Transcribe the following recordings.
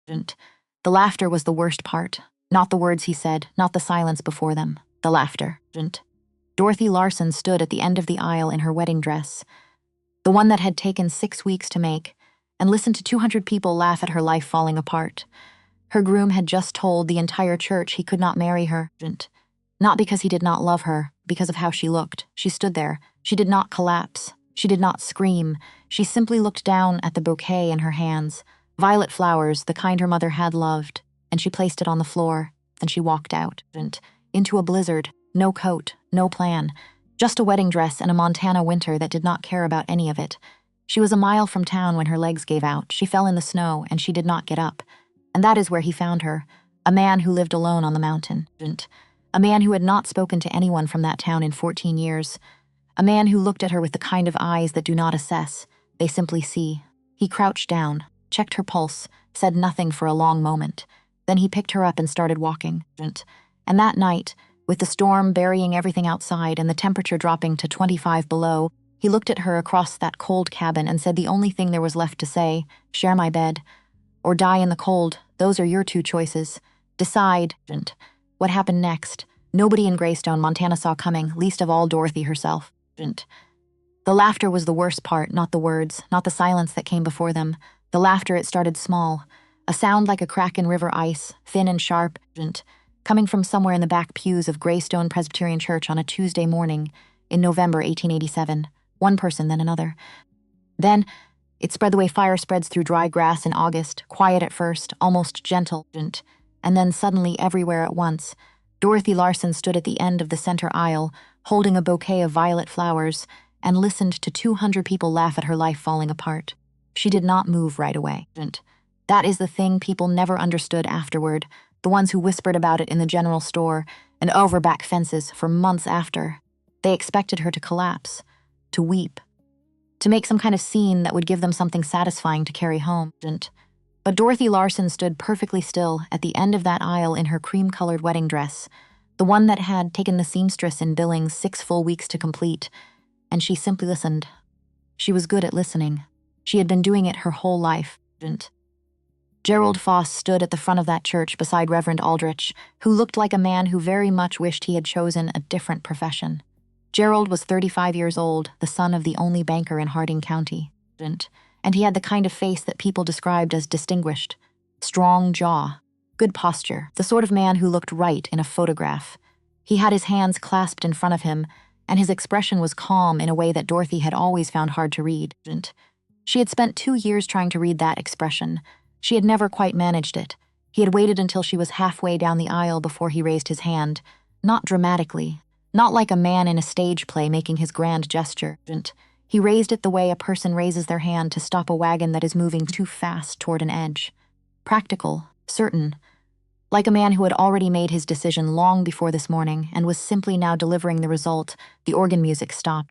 The laughter was the worst part. Not the words he said, not the silence before them. The laughter. Dorothy Larson stood at the end of the aisle in her wedding dress, the one that had taken 6 weeks to make, and listened to 200 people laugh at her life falling apart. Her groom had just told the entire church he could not marry her. Not because he did not love her, because of how she looked. She stood there. She did not collapse. She did not scream. She simply looked down at the bouquet in her hands, violet flowers, the kind her mother had loved, and she placed it on the floor. Then she walked out, into a blizzard, no coat, no plan, just a wedding dress and a Montana winter that did not care about any of it. She was a mile from town when her legs gave out. She fell in the snow, and she did not get up. And that is where he found her, a man who lived alone on the mountain. A man who had not spoken to anyone from that town in 14 years. A man who looked at her with the kind of eyes that do not assess, they simply see. He crouched down, checked her pulse, said nothing for a long moment. Then he picked her up and started walking. And that night, with the storm burying everything outside and the temperature dropping to 25 below, he looked at her across that cold cabin and said the only thing there was left to say, share my bed, or die in the cold. Those are your two choices. Decide. What happened next? Nobody in Greystone, Montana saw coming, least of all Dorothy herself. The laughter was the worst part, not the words, not the silence that came before them. The laughter, it started small, a sound like a crack in river ice, thin and sharp, coming from somewhere in the back pews of Greystone Presbyterian Church on a Tuesday morning in November 1887. One person, then another. Then it spread the way fire spreads through dry grass in August, quiet at first, almost gentle, and then suddenly everywhere at once. Dorothy Larson stood at the end of the center aisle, holding a bouquet of violet flowers, and listened to 200 people laugh at her life falling apart. She did not move right away. That is the thing people never understood afterward, the ones who whispered about it in the general store and over back fences for months after. They expected her to collapse, to weep, to make some kind of scene that would give them something satisfying to carry home. But Dorothy Larson stood perfectly still at the end of that aisle in her cream-colored wedding dress, the one that had taken the seamstress in Billings 6 full weeks to complete, and she simply listened. She was good at listening. She had been doing it her whole life. Gerald Foss stood at the front of that church beside Reverend Aldrich, who looked like a man who very much wished he had chosen a different profession. Gerald was 35 years old, the son of the only banker in Harding County, and he had the kind of face that people described as distinguished. Strong jaw, good posture, the sort of man who looked right in a photograph. He had his hands clasped in front of him, and his expression was calm in a way that Dorothy had always found hard to read. She had spent 2 years trying to read that expression. She had never quite managed it. He had waited until she was halfway down the aisle before he raised his hand, not dramatically, not like a man in a stage play making his grand gesture. He raised it the way a person raises their hand to stop a wagon that is moving too fast toward an edge. Practical, certain, like a man who had already made his decision long before this morning and was simply now delivering the result. The organ music stopped.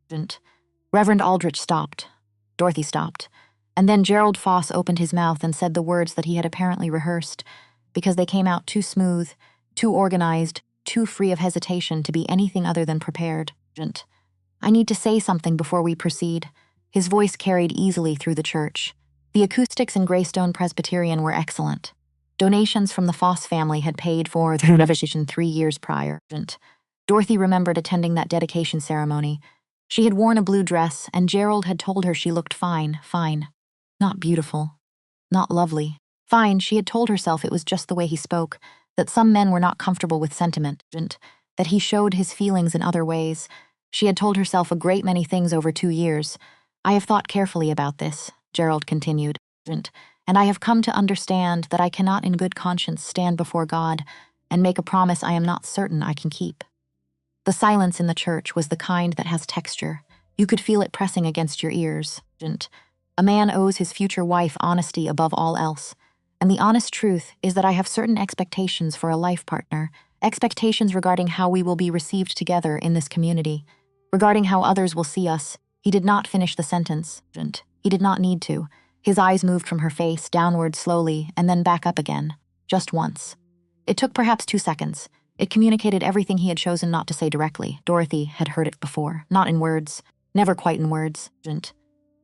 Reverend Aldrich stopped. Dorothy stopped. And then Gerald Foss opened his mouth and said the words that he had apparently rehearsed, because they came out too smooth, too organized, too free of hesitation to be anything other than prepared. I need to say something before we proceed. His voice carried easily through the church. The acoustics in Greystone Presbyterian were excellent. Donations from the Foss family had paid for the renovation 3 years prior. Dorothy remembered attending that dedication ceremony. She had worn a blue dress, and Gerald had told her she looked fine. Not beautiful. Not lovely. Fine, she had told herself it was just the way he spoke, that some men were not comfortable with sentiment, that he showed his feelings in other ways. She had told herself a great many things over 2 years. I have thought carefully about this, Gerald continued, and I have come to understand that I cannot in good conscience stand before God and make a promise I am not certain I can keep. The silence in the church was the kind that has texture. You could feel it pressing against your ears. A man owes his future wife honesty above all else, and the honest truth is that I have certain expectations for a life partner, expectations regarding how we will be received together in this community, regarding how others will see us. He did not finish the sentence. He did not need to. His eyes moved from her face, downward slowly, and then back up again, just once. It took perhaps 2 seconds. It communicated everything he had chosen not to say directly. Dorothy had heard it before, not in words, never quite in words.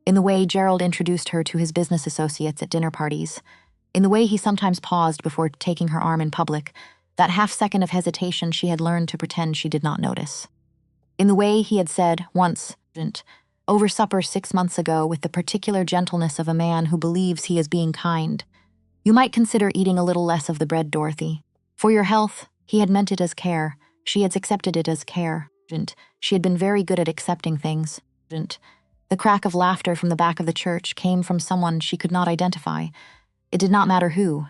In the way Gerald introduced her to his business associates at dinner parties. In the way he sometimes paused before taking her arm in public, that half-second of hesitation she had learned to pretend she did not notice. In the way he had said, once, over supper 6 months ago with the particular gentleness of a man who believes he is being kind, "You might consider eating a little less of the bread, Dorothy. For your health," he had meant it as care. She had accepted it as care. She had been very good at accepting things. The crack of laughter from the back of the church came from someone she could not identify. It did not matter who.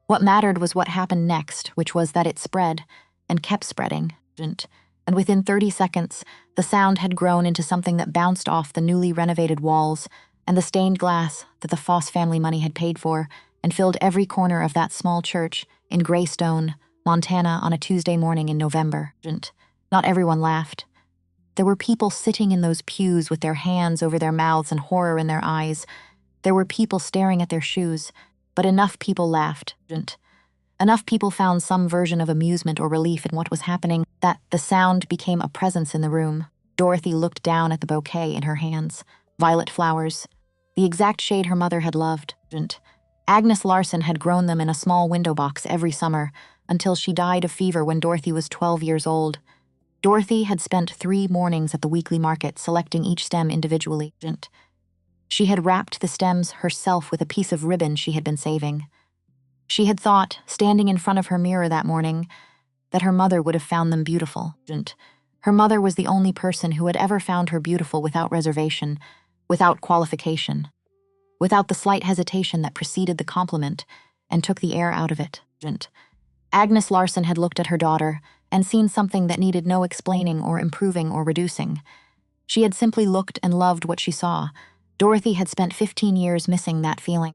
What mattered was what happened next, which was that it spread, and kept spreading. And within 30 seconds, the sound had grown into something that bounced off the newly renovated walls and the stained glass that the Foss family money had paid for, and filled every corner of that small church in Greystone, Montana, on a Tuesday morning in November. Not everyone laughed. There were people sitting in those pews with their hands over their mouths and horror in their eyes. There were people staring at their shoes, but enough people laughed. Enough people found some version of amusement or relief in what was happening that the sound became a presence in the room. Dorothy looked down at the bouquet in her hands. Violet flowers, the exact shade her mother had loved. Agnes Larson had grown them in a small window box every summer until she died of fever when Dorothy was 12 years old. Dorothy had spent 3 mornings at the weekly market selecting each stem individually. She had wrapped the stems herself with a piece of ribbon she had been saving. She had thought, standing in front of her mirror that morning, that her mother would have found them beautiful. Her mother was the only person who had ever found her beautiful without reservation, without qualification, without the slight hesitation that preceded the compliment and took the air out of it. Agnes Larson had looked at her daughter and seen something that needed no explaining or improving or reducing. She had simply looked and loved what she saw. Dorothy had spent 15 years missing that feeling.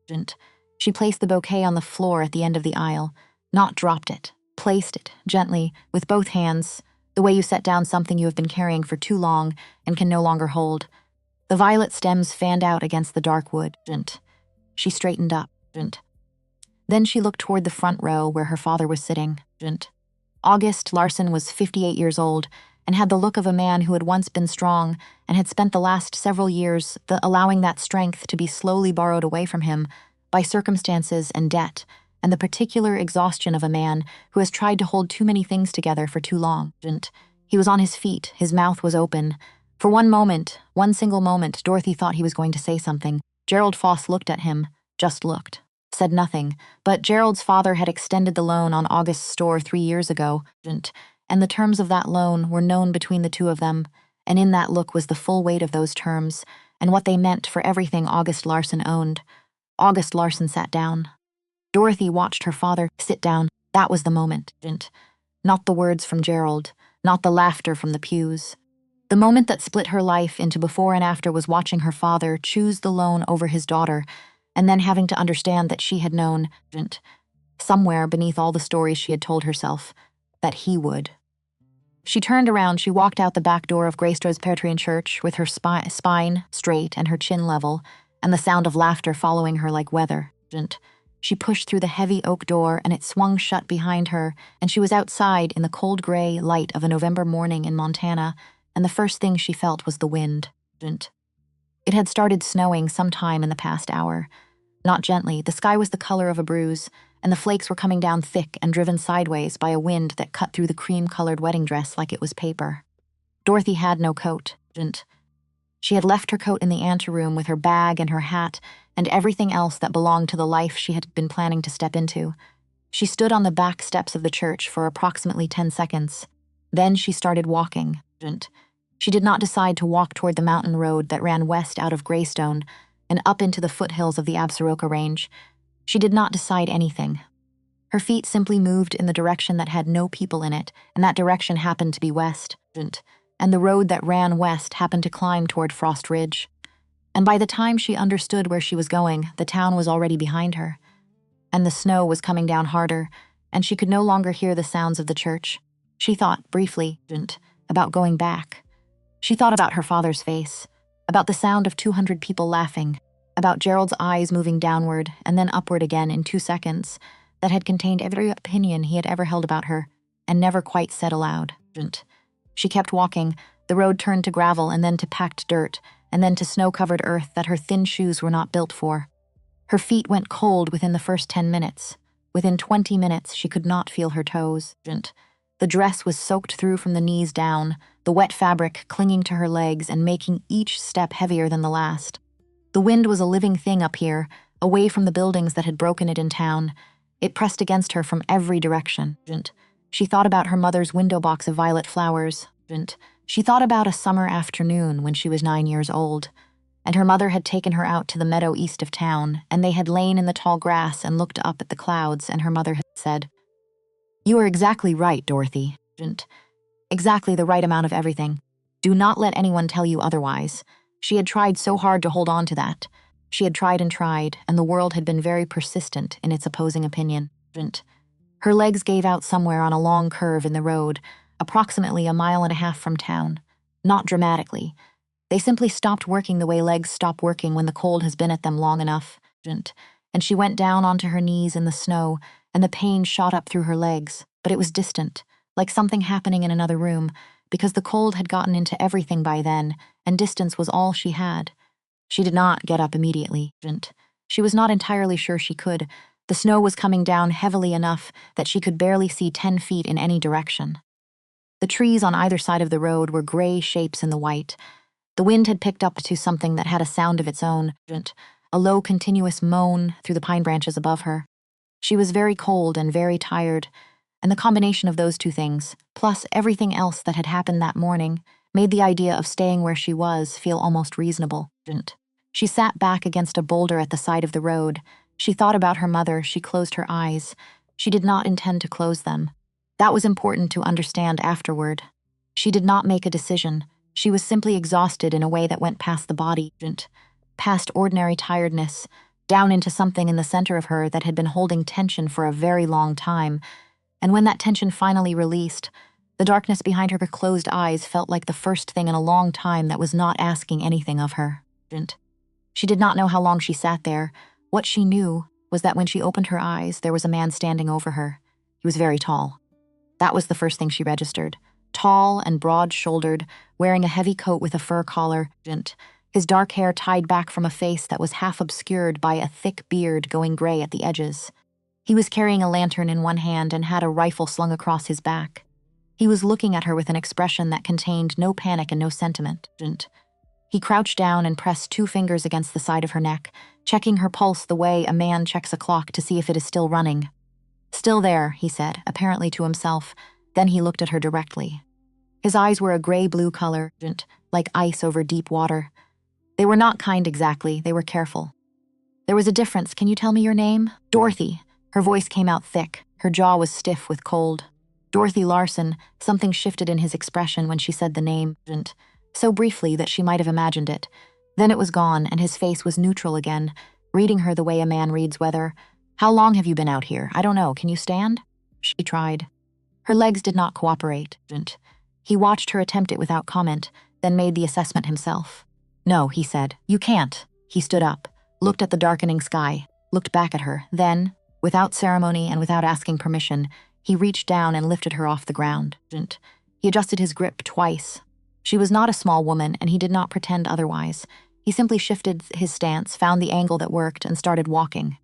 She placed the bouquet on the floor at the end of the aisle, not dropped it, placed it gently with both hands, the way you set down something you have been carrying for too long and can no longer hold. The violet stems fanned out against the dark wood. She straightened up. Then she looked toward the front row where her father was sitting. August Larson was 58 years old and had the look of a man who had once been strong and had spent the last several years allowing that strength to be slowly borrowed away from him by circumstances and debt, and the particular exhaustion of a man who has tried to hold too many things together for too long. He was on his feet, his mouth was open. For one moment, one single moment, Dorothy thought he was going to say something. Gerald Foss looked at him, just looked, said nothing, but Gerald's father had extended the loan on August's store 3 years ago, and the terms of that loan were known between the two of them, and in that look was the full weight of those terms, and what they meant for everything August Larson owned. August Larson sat down. Dorothy watched her father sit down. That was the moment. Not the words from Gerald, not the laughter from the pews. The moment that split her life into before and after was watching her father choose the loan over his daughter, and then having to understand that she had known, somewhere beneath all the stories she had told herself, that he would. She turned around, she walked out the back door of Greystone's Presbyterian Church with her spine straight and her chin level, and the sound of laughter following her like weather. She pushed through the heavy oak door, and it swung shut behind her, and she was outside in the cold gray light of a November morning in Montana, and the first thing she felt was the wind. It had started snowing sometime in the past hour. Not gently, the sky was the color of a bruise, and the flakes were coming down thick and driven sideways by a wind that cut through the cream-colored wedding dress like it was paper. Dorothy had no coat. She had left her coat in the anteroom with her bag and her hat and everything else that belonged to the life she had been planning to step into. She stood on the back steps of the church for approximately 10 seconds. Then she started walking. She did not decide to walk toward the mountain road that ran west out of Greystone and up into the foothills of the Absaroka Range. She did not decide anything. Her feet simply moved in the direction that had no people in it, and that direction happened to be west. And the road that ran west happened to climb toward Frost Ridge. And by the time she understood where she was going, the town was already behind her. And the snow was coming down harder, and she could no longer hear the sounds of the church. She thought, briefly, about going back. She thought about her father's face, about the sound of 200 people laughing, about Gerald's eyes moving downward and then upward again in 2 seconds that had contained every opinion he had ever held about her and never quite said aloud. She kept walking. The road turned to gravel and then to packed dirt and then to snow-covered earth that her thin shoes were not built for. Her feet went cold within the first 10 minutes. Within 20 minutes, she could not feel her toes. The dress was soaked through from the knees down, the wet fabric clinging to her legs and making each step heavier than the last. The wind was a living thing up here, away from the buildings that had broken it in town. It pressed against her from every direction. She thought about her mother's window box of violet flowers. She thought about a summer afternoon when she was 9 years old, and her mother had taken her out to the meadow east of town, and they had lain in the tall grass and looked up at the clouds, and her mother had said, "You are exactly right, Dorothy. Exactly the right amount of everything. Do not let anyone tell you otherwise." She had tried so hard to hold on to that. She had tried, and the world had been very persistent in its opposing opinion. Her legs gave out somewhere on a long curve in the road, approximately 1.5 miles from town. Not dramatically. They simply stopped working the way legs stop working when the cold has been at them long enough. And she went down onto her knees in the snow, and the pain shot up through her legs, but it was distant, like something happening in another room, because the cold had gotten into everything by then, and distance was all she had. She did not get up immediately. She was not entirely sure she could. The snow was coming down heavily enough that she could barely see 10 feet in any direction. The trees on either side of the road were gray shapes in the white. The wind had picked up to something that had a sound of its own, a low continuous moan through the pine branches above her. She was very cold and very tired, and the combination of those two things, plus everything else that had happened that morning, made the idea of staying where she was feel almost reasonable. She sat back against a boulder at the side of the road. She thought about her mother. She closed her eyes. She did not intend to close them. That was important to understand afterward. She did not make a decision. She was simply exhausted in a way that went past the body, past ordinary tiredness, down into something in the center of her that had been holding tension for a very long time. And when that tension finally released, the darkness behind her closed eyes felt like the first thing in a long time that was not asking anything of her. She did not know how long she sat there. What she knew was that when she opened her eyes, there was a man standing over her. He was very tall. That was the first thing she registered. Tall and broad-shouldered, wearing a heavy coat with a fur collar, his dark hair tied back from a face that was half obscured by a thick beard going gray at the edges. He was carrying a lantern in one hand and had a rifle slung across his back. He was looking at her with an expression that contained no panic and no sentiment. He crouched down and pressed 2 fingers against the side of her neck, checking her pulse the way a man checks a clock to see if it is still running. "Still there," he said, apparently to himself. Then he looked at her directly. His eyes were a gray-blue color, like ice over deep water. They were not kind exactly, they were careful. "There was a difference. Can you tell me your name?" "Dorothy." Her voice came out thick. Her jaw was stiff with cold. "Dorothy Larson." Something shifted in his expression when she said the name, so briefly that she might have imagined it. Then it was gone, and his face was neutral again, reading her the way a man reads weather. "How long have you been out here? I don't know. Can you stand?" She tried. Her legs did not cooperate. He watched her attempt it without comment, then made the assessment himself. "No," he said. "You can't." He stood up, looked at the darkening sky, looked back at her. Then, without ceremony and without asking permission, he reached down and lifted her off the ground. He adjusted his grip twice. She was not a small woman, and he did not pretend otherwise. He simply shifted his stance, found the angle that worked, and started walking.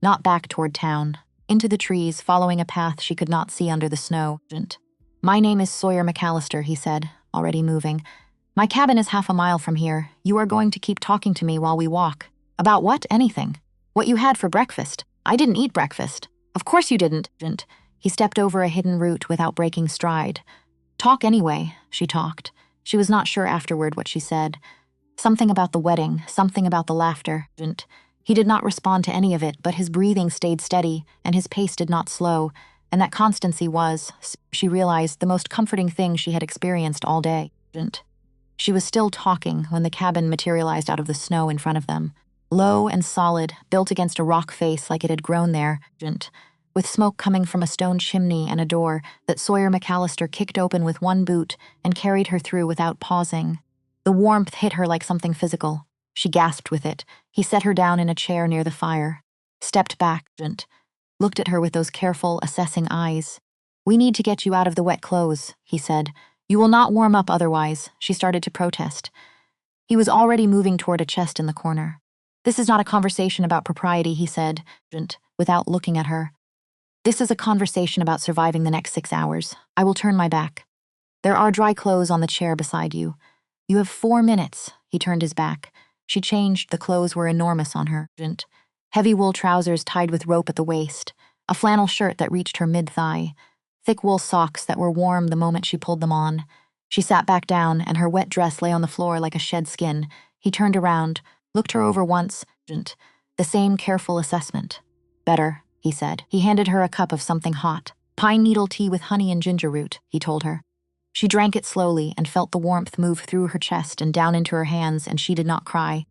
Not back toward town. Into the trees, following a path she could not see under the snow. "My name is Sawyer McAllister," he said, already moving. "My cabin is 1/2 mile from here. You are going to keep talking to me while we walk." "About what? Anything. What you had for breakfast." "I didn't eat breakfast." "Of course you didn't." He stepped over a hidden root without breaking stride. "Talk anyway." She talked. She was not sure afterward what she said. Something about the wedding, something about the laughter. He did not respond to any of it, but his breathing stayed steady, and his pace did not slow, and that constancy was, she realized, the most comforting thing she had experienced all day. She was still talking when the cabin materialized out of the snow in front of them. Low and solid, built against a rock face like it had grown there, with smoke coming from a stone chimney and a door that Sawyer McAllister kicked open with one boot and carried her through without pausing. The warmth hit her like something physical. She gasped with it. He set her down in a chair near the fire, stepped back, looked at her with those careful, assessing eyes. "We need to get you out of the wet clothes," he said. "You will not warm up otherwise." She started to protest. He was already moving toward a chest in the corner. This is not a conversation about propriety, he said, without looking at her. This is a conversation about surviving the next 6 hours. I will turn my back. There are dry clothes on the chair beside you. You have 4 minutes. He turned his back. She changed. The clothes were enormous on her. Heavy wool trousers tied with rope at the waist, a flannel shirt that reached her mid-thigh, thick wool socks that were warm the moment she pulled them on. She sat back down, and her wet dress lay on the floor like a shed skin. He turned around, looked her over once, the same careful assessment. Better, he said. He handed her a cup of something hot. Pine needle tea with honey and ginger root, he told her. She drank it slowly and felt the warmth move through her chest and down into her hands, and she did not cry,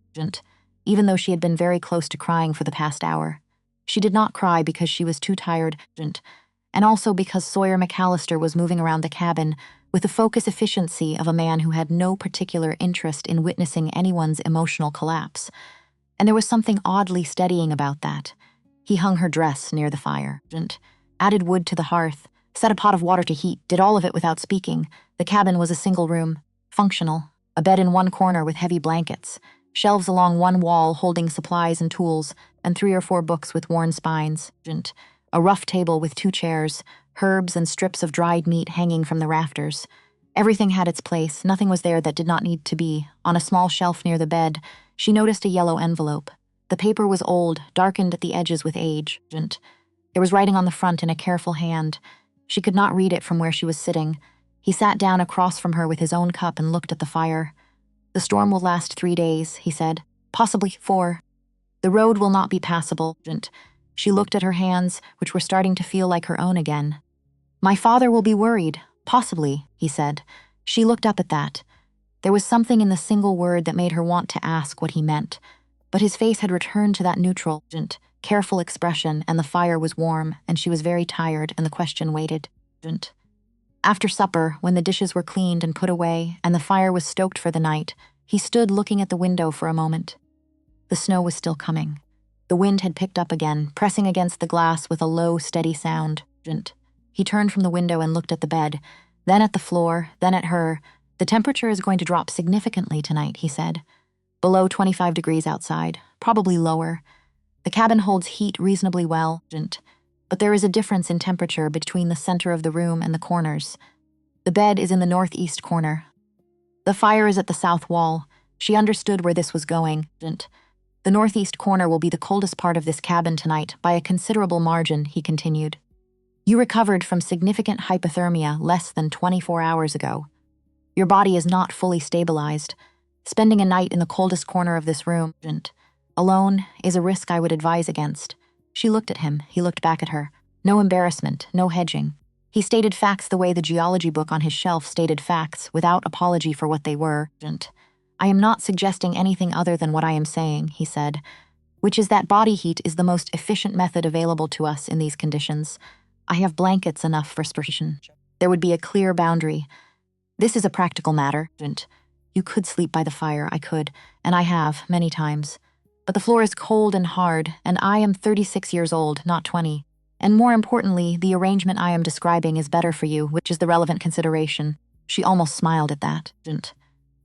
even though she had been very close to crying for the past hour. She did not cry because she was too tired, and also because Sawyer McAllister was moving around the cabin with the focused efficiency of a man who had no particular interest in witnessing anyone's emotional collapse. And there was something oddly steadying about that. He hung her dress near the fire, added wood to the hearth, set a pot of water to heat, did all of it without speaking. The cabin was a single room, functional, a bed in one corner with heavy blankets, shelves along one wall holding supplies and tools, and 3 or 4 books with worn spines, a rough table with 2 chairs, herbs and strips of dried meat hanging from the rafters. Everything had its place. Nothing was there that did not need to be. On a small shelf near the bed, she noticed a yellow envelope. The paper was old, darkened at the edges with age. There was writing on the front in a careful hand. She could not read it from where she was sitting. He sat down across from her with his own cup and looked at the fire. The storm will last 3 days, he said. Possibly 4. The road will not be passable. She looked at her hands, which were starting to feel like her own again. My father will be worried. Possibly, he said. She looked up at that. There was something in the single word that made her want to ask what he meant. But his face had returned to that neutral, careful expression, and the fire was warm, and she was very tired, and the question waited. After supper, when the dishes were cleaned and put away, and the fire was stoked for the night, he stood looking at the window for a moment. The snow was still coming. The wind had picked up again, pressing against the glass with a low, steady sound. He turned from the window and looked at the bed, then at the floor, then at her. The temperature is going to drop significantly tonight, he said. Below 25 degrees outside, probably lower. The cabin holds heat reasonably well, but there is a difference in temperature between the center of the room and the corners. The bed is in the northeast corner. The fire is at the south wall. She understood where this was going. The northeast corner will be the coldest part of this cabin tonight by a considerable margin, he continued. You recovered from significant hypothermia less than 24 hours ago. Your body is not fully stabilized. Spending a night in the coldest corner of this room, alone, is a risk I would advise against. She looked at him. He looked back at her. No embarrassment, no hedging. He stated facts the way the geology book on his shelf stated facts, without apology for what they were. I am not suggesting anything other than what I am saying, he said, which is that body heat is the most efficient method available to us in these conditions. I have blankets enough for spiration. There would be a clear boundary. This is a practical matter. You could sleep by the fire, I could, and I have, many times. But the floor is cold and hard, and I am 36 years old, not 20. And more importantly, the arrangement I am describing is better for you, which is the relevant consideration. She almost smiled at that.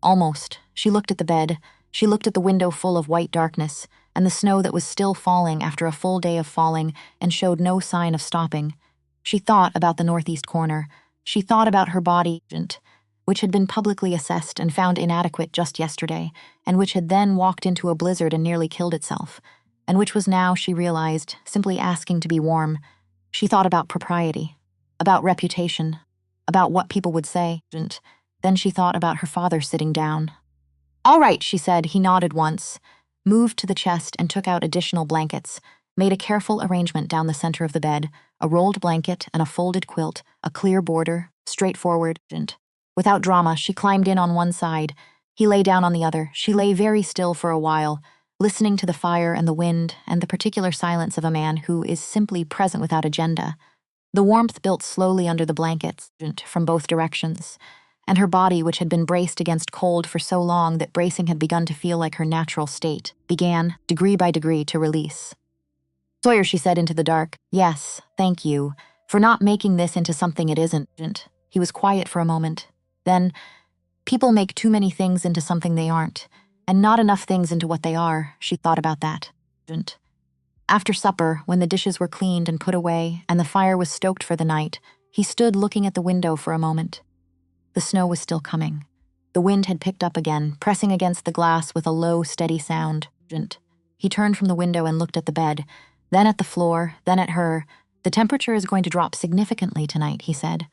Almost. She looked at the bed. She looked at the window full of white darkness, and the snow that was still falling after a full day of falling and showed no sign of stopping. She thought about the northeast corner. She thought about her body, which had been publicly assessed and found inadequate just yesterday, and which had then walked into a blizzard and nearly killed itself, and which was now, she realized, simply asking to be warm. She thought about propriety, about reputation, about what people would say, and then she thought about her father sitting down. All right, she said. He nodded once, moved to the chest and took out additional blankets, made a careful arrangement down the center of the bed, a rolled blanket and a folded quilt, a clear border, straightforward, and without drama, she climbed in on one side. He lay down on the other. She lay very still for a while, listening to the fire and the wind and the particular silence of a man who is simply present without agenda. The warmth built slowly under the blankets, from both directions, and her body, which had been braced against cold for so long that bracing had begun to feel like her natural state, began, degree by degree, to release. Sawyer, she said into the dark, yes, thank you, for not making this into something it isn't. He was quiet for a moment. Then, people make too many things into something they aren't. And not enough things into what they are, she thought about that. After supper, when the dishes were cleaned and put away and the fire was stoked for the night, he stood looking at the window for a moment. The snow was still coming. The wind had picked up again, pressing against the glass with a low, steady sound. He turned from the window and looked at the bed, then at the floor, then at her. The temperature is going to drop significantly tonight, he said.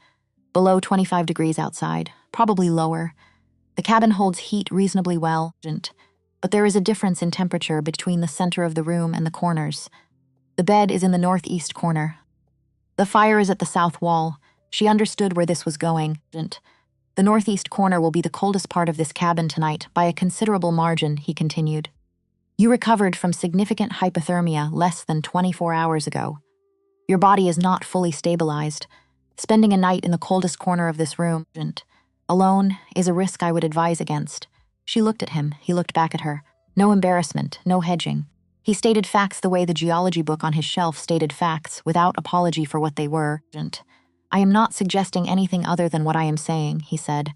Below 25 degrees outside, probably lower. The cabin holds heat reasonably well, but there is a difference in temperature between the center of the room and the corners. The bed is in the northeast corner. The fire is at the south wall. She understood where this was going. The northeast corner will be the coldest part of this cabin tonight by a considerable margin, he continued. You recovered from significant hypothermia less than 24 hours ago. Your body is not fully stabilized. Spending a night in the coldest corner of this room, alone, is a risk I would advise against. She looked at him, he looked back at her. No embarrassment, no hedging. He stated facts the way the geology book on his shelf stated facts, without apology for what they were. I am not suggesting anything other than what I am saying, he said,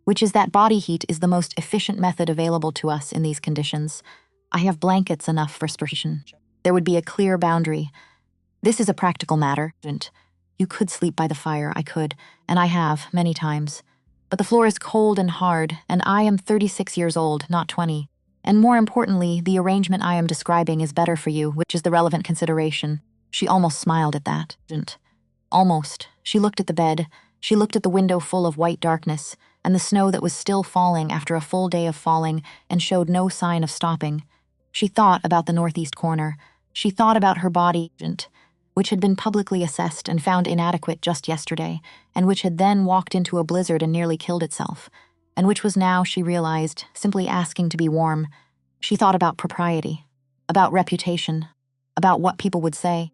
which is that body heat is the most efficient method available to us in these conditions. I have blankets enough for spiration. There would be a clear boundary. This is a practical matter. You could sleep by the fire, I could, and I have, many times. But the floor is cold and hard, and I am 36 years old, not 20. And more importantly, the arrangement I am describing is better for you, which is the relevant consideration. She almost smiled at that. Almost. She looked at the bed. She looked at the window full of white darkness, and the snow that was still falling after a full day of falling and showed no sign of stopping. She thought about the northeast corner. She thought about her body, which had been publicly assessed and found inadequate just yesterday, and which had then walked into a blizzard and nearly killed itself, and which was now, she realized, simply asking to be warm. She thought about propriety, about reputation, about what people would say.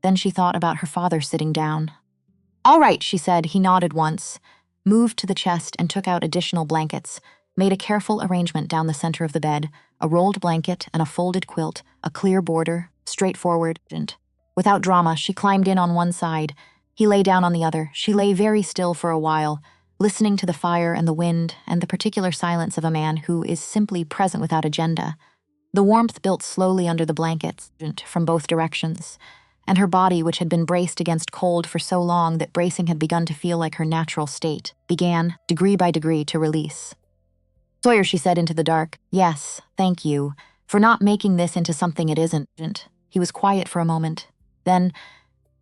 Then she thought about her father sitting down. All right, she said. He nodded once, moved to the chest and took out additional blankets, made a careful arrangement down the center of the bed, a rolled blanket and a folded quilt, a clear border, straightforward. Without drama, she climbed in on one side. He lay down on the other. She lay very still for a while, listening to the fire and the wind and the particular silence of a man who is simply present without agenda. The warmth built slowly under the blankets, from both directions, and her body, which had been braced against cold for so long that bracing had begun to feel like her natural state, began, degree by degree, to release. Sawyer, she said into the dark, yes, thank you, for not making this into something it isn't. He was quiet for a moment. Then,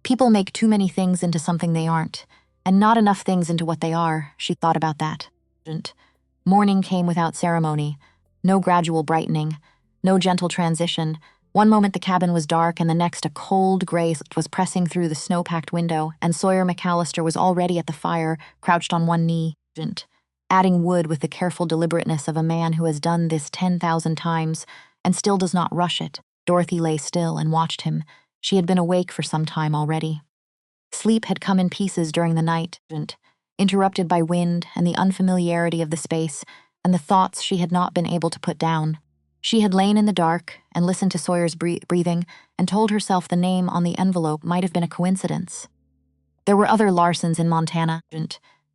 people make too many things into something they aren't, and not enough things into what they are. She thought about that. Morning came without ceremony, no gradual brightening, no gentle transition. One moment the cabin was dark, and the next a cold gray was pressing through the snow-packed window, and Sawyer McAllister was already at the fire, crouched on one knee, adding wood with the careful deliberateness of a man who has done this 10,000 times and still does not rush it. Dorothy lay still and watched him. She had been awake for some time already. Sleep had come in pieces during the night, interrupted by wind and the unfamiliarity of the space and the thoughts she had not been able to put down. She had lain in the dark and listened to Sawyer's breathing and told herself the name on the envelope might have been a coincidence. There were other Larsons in Montana.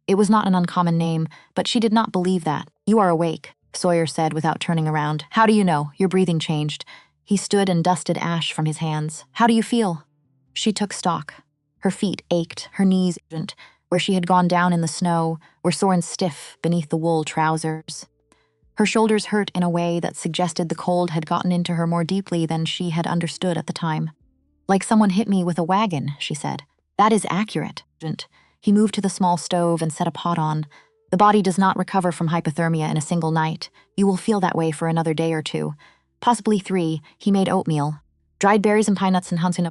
It was not an uncommon name, but she did not believe that. You are awake, Sawyer said without turning around. How do you know? Your breathing changed. He stood and dusted ash from his hands. How do you feel? She took stock. Her feet ached, her knees, where she had gone down in the snow, were sore and stiff beneath the wool trousers. Her shoulders hurt in a way that suggested the cold had gotten into her more deeply than she had understood at the time. Like someone hit me with a wagon, she said. That is accurate. He moved to the small stove and set a pot on. The body does not recover from hypothermia in a single night. You will feel that way for another day or two. Possibly 3. He made oatmeal. Dried berries and pine nuts and hunting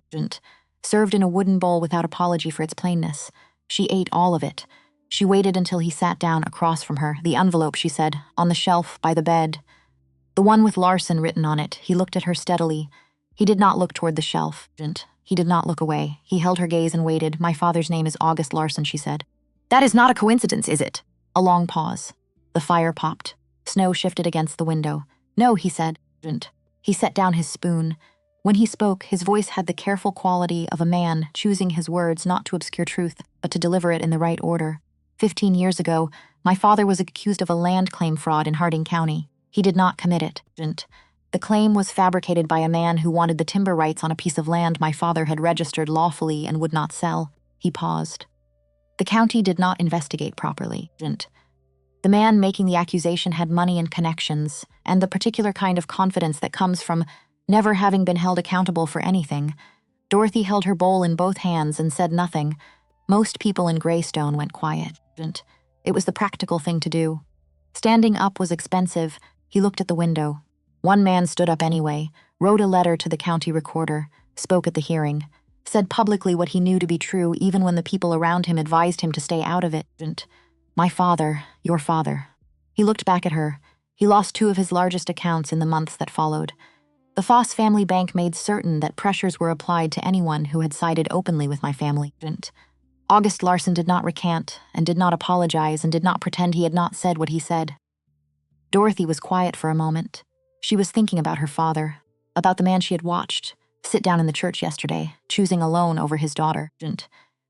served in a wooden bowl without apology for its plainness. She ate all of it. She waited until he sat down across from her. The envelope, she said, on the shelf by the bed. The one with Larson written on it. He looked at her steadily. He did not look toward the shelf. He did not look away. He held her gaze and waited. My father's name is August Larson, she said. That is not a coincidence, is it? A long pause. The fire popped. Snow shifted against the window. No, he said. He set down his spoon. When he spoke, his voice had the careful quality of a man choosing his words not to obscure truth, but to deliver it in the right order. 15 years ago, my father was accused of a land claim fraud in Harding County. He did not commit it. The claim was fabricated by a man who wanted the timber rights on a piece of land my father had registered lawfully and would not sell. He paused. The county did not investigate properly. The man making the accusation had money and connections, and the particular kind of confidence that comes from never having been held accountable for anything. Dorothy held her bowl in both hands and said nothing. Most people in Greystone went quiet. It was the practical thing to do. Standing up was expensive. He looked at the window. One man stood up anyway, wrote a letter to the county recorder, spoke at the hearing, said publicly what he knew to be true even when the people around him advised him to stay out of it. My father, your father. He looked back at her. He lost 2 of his largest accounts in the months that followed. The Foss family bank made certain that pressures were applied to anyone who had sided openly with my family. August Larson did not recant, and did not apologize, and did not pretend he had not said what he said. Dorothy was quiet for a moment. She was thinking about her father, about the man she had watched sit down in the church yesterday, choosing alone over his daughter.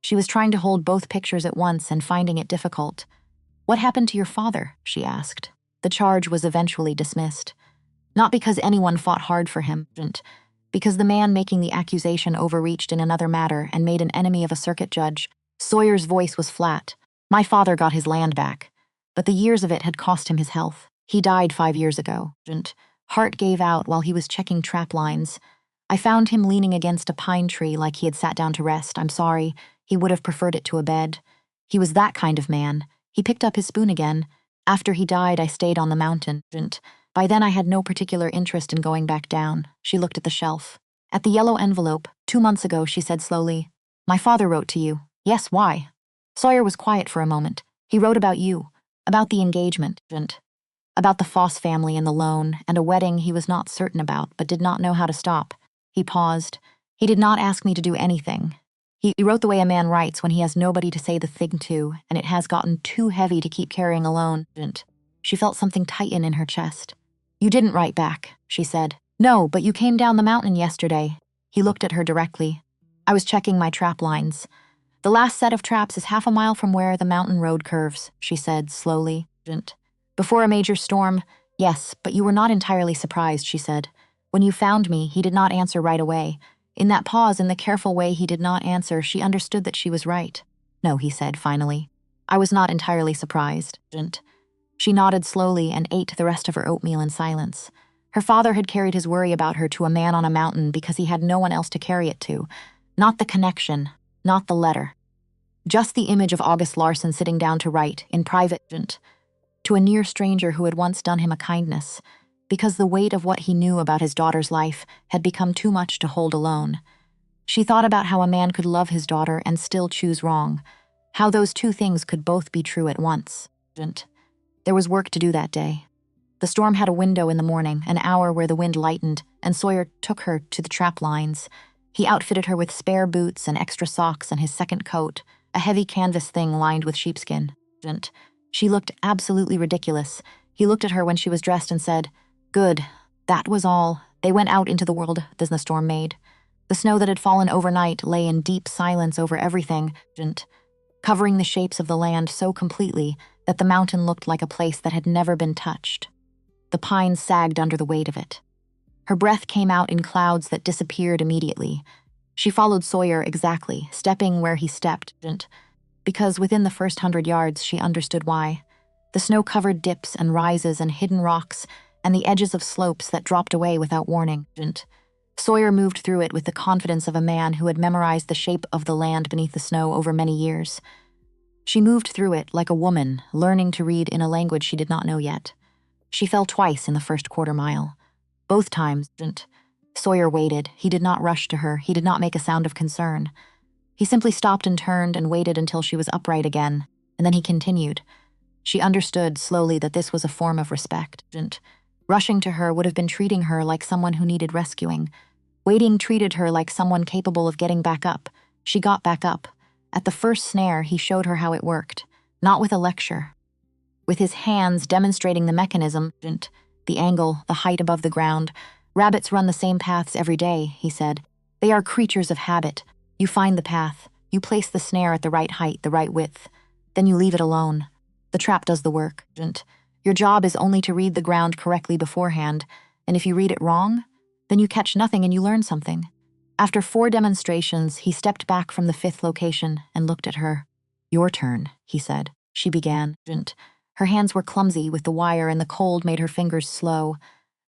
She was trying to hold both pictures at once and finding it difficult. What happened to your father? She asked. The charge was eventually dismissed. Not because anyone fought hard for him, because the man making the accusation overreached in another matter and made an enemy of a circuit judge. Sawyer's voice was flat. My father got his land back, but the years of it had cost him his health. He died 5 years ago. Heart gave out while he was checking trap lines. I found him leaning against a pine tree like he had sat down to rest. I'm sorry, he would have preferred it to a bed. He was that kind of man. He picked up his spoon again. After he died, I stayed on the mountain. By then I had no particular interest in going back down. She looked at the shelf. At the yellow envelope, 2 months ago, she said slowly, my father wrote to you. Yes, why? Sawyer was quiet for a moment. He wrote about you, about the engagement, about the Foss family and the loan, and a wedding he was not certain about but did not know how to stop. He paused. He did not ask me to do anything. He wrote the way a man writes when he has nobody to say the thing to, and it has gotten too heavy to keep carrying alone. She felt something tighten in her chest. You didn't write back, she said. No, but you came down the mountain yesterday. He looked at her directly. I was checking my trap lines. The last set of traps is 1/2 mile from where the mountain road curves, she said slowly. Before a major storm, yes, but you were not entirely surprised, she said. When you found me, he did not answer right away. In that pause, in the careful way he did not answer, she understood that she was right. No, he said finally. I was not entirely surprised. She nodded slowly and ate the rest of her oatmeal in silence. Her father had carried his worry about her to a man on a mountain because he had no one else to carry it to. Not the connection, not the letter. Just the image of August Larson sitting down to write, in private, to a near stranger who had once done him a kindness, because the weight of what he knew about his daughter's life had become too much to hold alone. She thought about how a man could love his daughter and still choose wrong, how those 2 things could both be true at once. There was work to do that day. The storm had a window in the morning, an hour where the wind lightened, and Sawyer took her to the trap lines. He outfitted her with spare boots and extra socks and his second coat, a heavy canvas thing lined with sheepskin. She looked absolutely ridiculous. He looked at her when she was dressed and said, Good, that was all. They went out into the world the storm made. The snow that had fallen overnight lay in deep silence over everything, covering the shapes of the land so completely that the mountain looked like a place that had never been touched. The pines sagged under the weight of it. Her breath came out in clouds that disappeared immediately. She followed Sawyer exactly, stepping where he stepped, because within the first 100 yards she understood why. The snow-covered dips and rises and hidden rocks and the edges of slopes that dropped away without warning. Sawyer moved through it with the confidence of a man who had memorized the shape of the land beneath the snow over many years. She moved through it like a woman, learning to read in a language she did not know yet. She fell twice in the first quarter mile. Both times, Sawyer waited. He did not rush to her. He did not make a sound of concern. He simply stopped and turned and waited until she was upright again, and then he continued. She understood slowly that this was a form of respect. Rushing to her would have been treating her like someone who needed rescuing. Waiting treated her like someone capable of getting back up. She got back up. At the first snare, he showed her how it worked, not with a lecture. With his hands demonstrating the mechanism, the angle, the height above the ground. Rabbits run the same paths every day, he said. They are creatures of habit. You find the path. You place the snare at the right height, the right width. Then you leave it alone. The trap does the work. Your job is only to read the ground correctly beforehand, and if you read it wrong, then you catch nothing and you learn something. After 4 demonstrations, he stepped back from the 5th location and looked at her. Your turn, he said. She began. Her hands were clumsy with the wire and the cold made her fingers slow.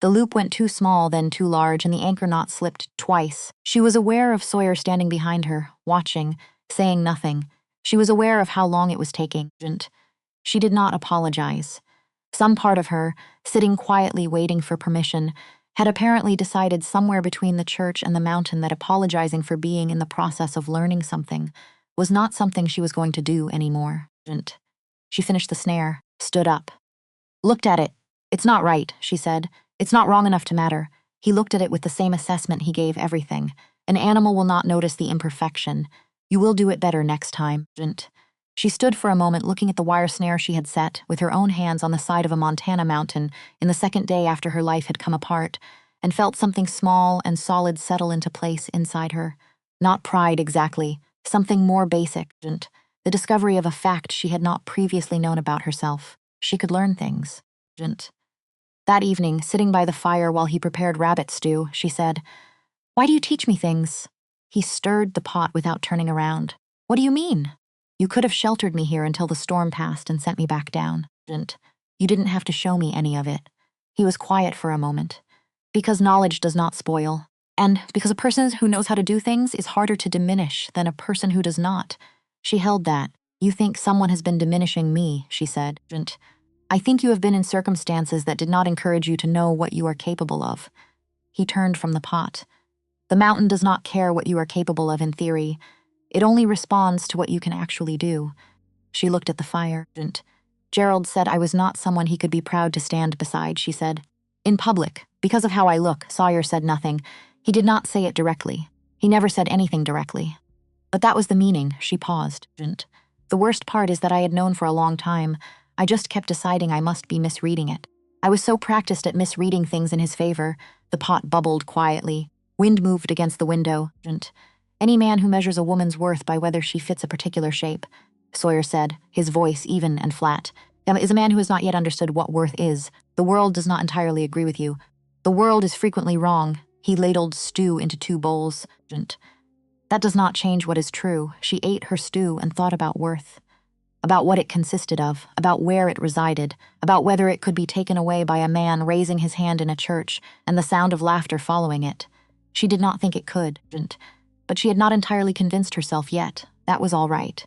The loop went too small, then too large, and the anchor knot slipped twice. She was aware of Sawyer standing behind her, watching, saying nothing. She was aware of how long it was taking. She did not apologize. Some part of her, sitting quietly waiting for permission, had apparently decided somewhere between the church and the mountain that apologizing for being in the process of learning something was not something she was going to do anymore. She finished the snare, stood up. Looked at it. It's not right, she said. It's not wrong enough to matter. He looked at it with the same assessment he gave everything. An animal will not notice the imperfection. You will do it better next time. She stood for a moment looking at the wire snare she had set, with her own hands on the side of a Montana mountain in the 2nd day after her life had come apart, and felt something small and solid settle into place inside her. Not pride exactly, something more basic, the discovery of a fact she had not previously known about herself. She could learn things. That evening, sitting by the fire while he prepared rabbit stew, she said, "Why do you teach me things?" He stirred the pot without turning around. "What do you mean?" "You could have sheltered me here until the storm passed and sent me back down. You didn't have to show me any of it." He was quiet for a moment. "Because knowledge does not spoil. And because a person who knows how to do things is harder to diminish than a person who does not." She held that. "You think someone has been diminishing me," she said. "I think you have been in circumstances that did not encourage you to know what you are capable of." He turned from the pot. "The mountain does not care what you are capable of in theory. It only responds to what you can actually do." She looked at the fire. "Gerald said I was not someone he could be proud to stand beside," she said. "In public, because of how I look." Sawyer said nothing. He did not say it directly. He never said anything directly. But that was the meaning. She paused. "The worst part is that I had known for a long time. I just kept deciding I must be misreading it. I was so practiced at misreading things in his favor." The pot bubbled quietly. Wind moved against the window. "Any man who measures a woman's worth by whether she fits a particular shape," Sawyer said, his voice even and flat, "is a man who has not yet understood what worth is. The world does not entirely agree with you. The world is frequently wrong." He ladled stew into 2 bowls. "That does not change what is true." She ate her stew and thought about worth. About what it consisted of, about where it resided, about whether it could be taken away by a man raising his hand in a church and the sound of laughter following it. She did not think it could, but she had not entirely convinced herself yet. That was all right.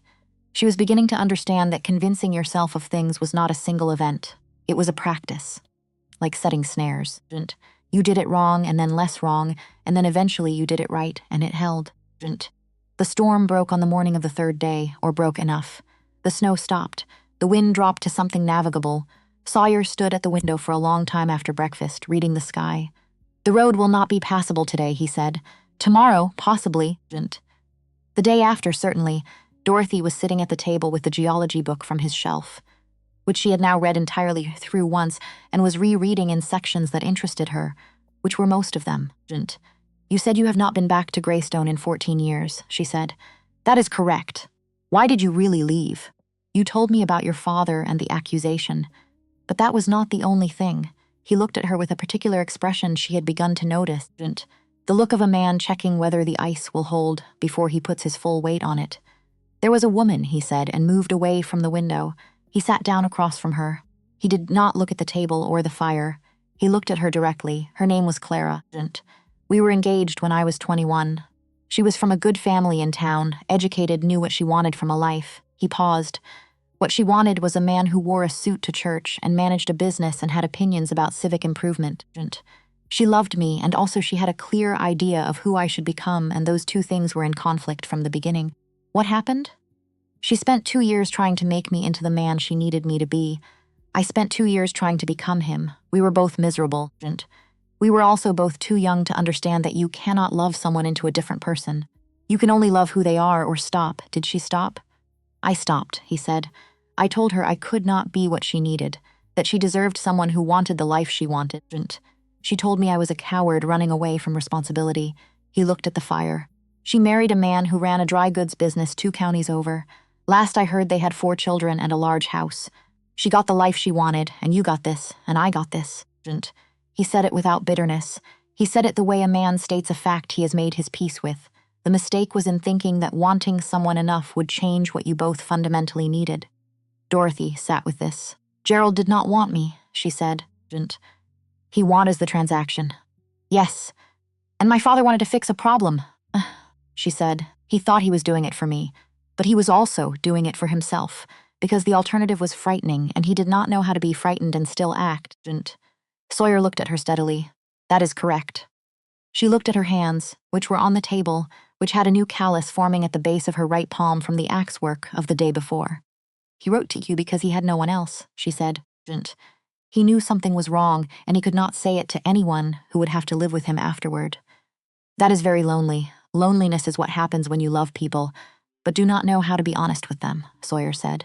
She was beginning to understand that convincing yourself of things was not a single event. It was a practice, like setting snares. You did it wrong and then less wrong, and then eventually you did it right, and it held. The storm broke on the morning of the 3rd day, or broke enough. The snow stopped. The wind dropped to something navigable. Sawyer stood at the window for a long time after breakfast, reading the sky. "The road will not be passable today," he said. "Tomorrow, possibly." The day after, certainly. Dorothy was sitting at the table with the geology book from his shelf, which she had now read entirely through once and was rereading in sections that interested her, which were most of them. "You said you have not been back to Greystone in 14 years, she said. "That is correct. Why did you really leave? You told me about your father and the accusation. But that was not the only thing." He looked at her with a particular expression she had begun to notice. The look of a man checking whether the ice will hold before he puts his full weight on it. "There was a woman," he said, and moved away from the window. He sat down across from her. He did not look at the table or the fire. He looked at her directly. Her name was Clara. "We were engaged when I was 21. She was from a good family in town, educated, knew what she wanted from a life." He paused. What she wanted was a man who wore a suit to church and managed a business and had opinions about civic improvement. She loved me, and also she had a clear idea of who I should become, and those 2 things were in conflict from the beginning. What happened? She spent 2 years trying to make me into the man she needed me to be. I spent 2 years trying to become him. We were both miserable. We were also both too young to understand that you cannot love someone into a different person. You can only love who they are or stop. Did she stop? "I stopped," he said. "I told her I could not be what she needed, that she deserved someone who wanted the life she wanted. She told me I was a coward running away from responsibility." He looked at the fire. "She married a man who ran a dry goods business 2 counties over. Last I heard they had 4 children and a large house. She got the life she wanted, and you got this, and I got this. He said it without bitterness. He said it the way a man states a fact he has made his peace with. The mistake was in thinking that wanting someone enough would change what you both fundamentally needed. Dorothy sat with this. Gerald did not want me, she said. He wanted the transaction. Yes. And my father wanted to fix a problem, she said. He thought he was doing it for me, but he was also doing it for himself, because the alternative was frightening, and he did not know how to be frightened and still act. Sawyer looked at her steadily. That is correct. She looked at her hands, which were on the table, which had a new callus forming at the base of her right palm from the axe work of the day before. He wrote to you because he had no one else, she said. He knew something was wrong, and he could not say it to anyone who would have to live with him afterward. That is very lonely. Loneliness is what happens when you love people, but do not know how to be honest with them, Sawyer said.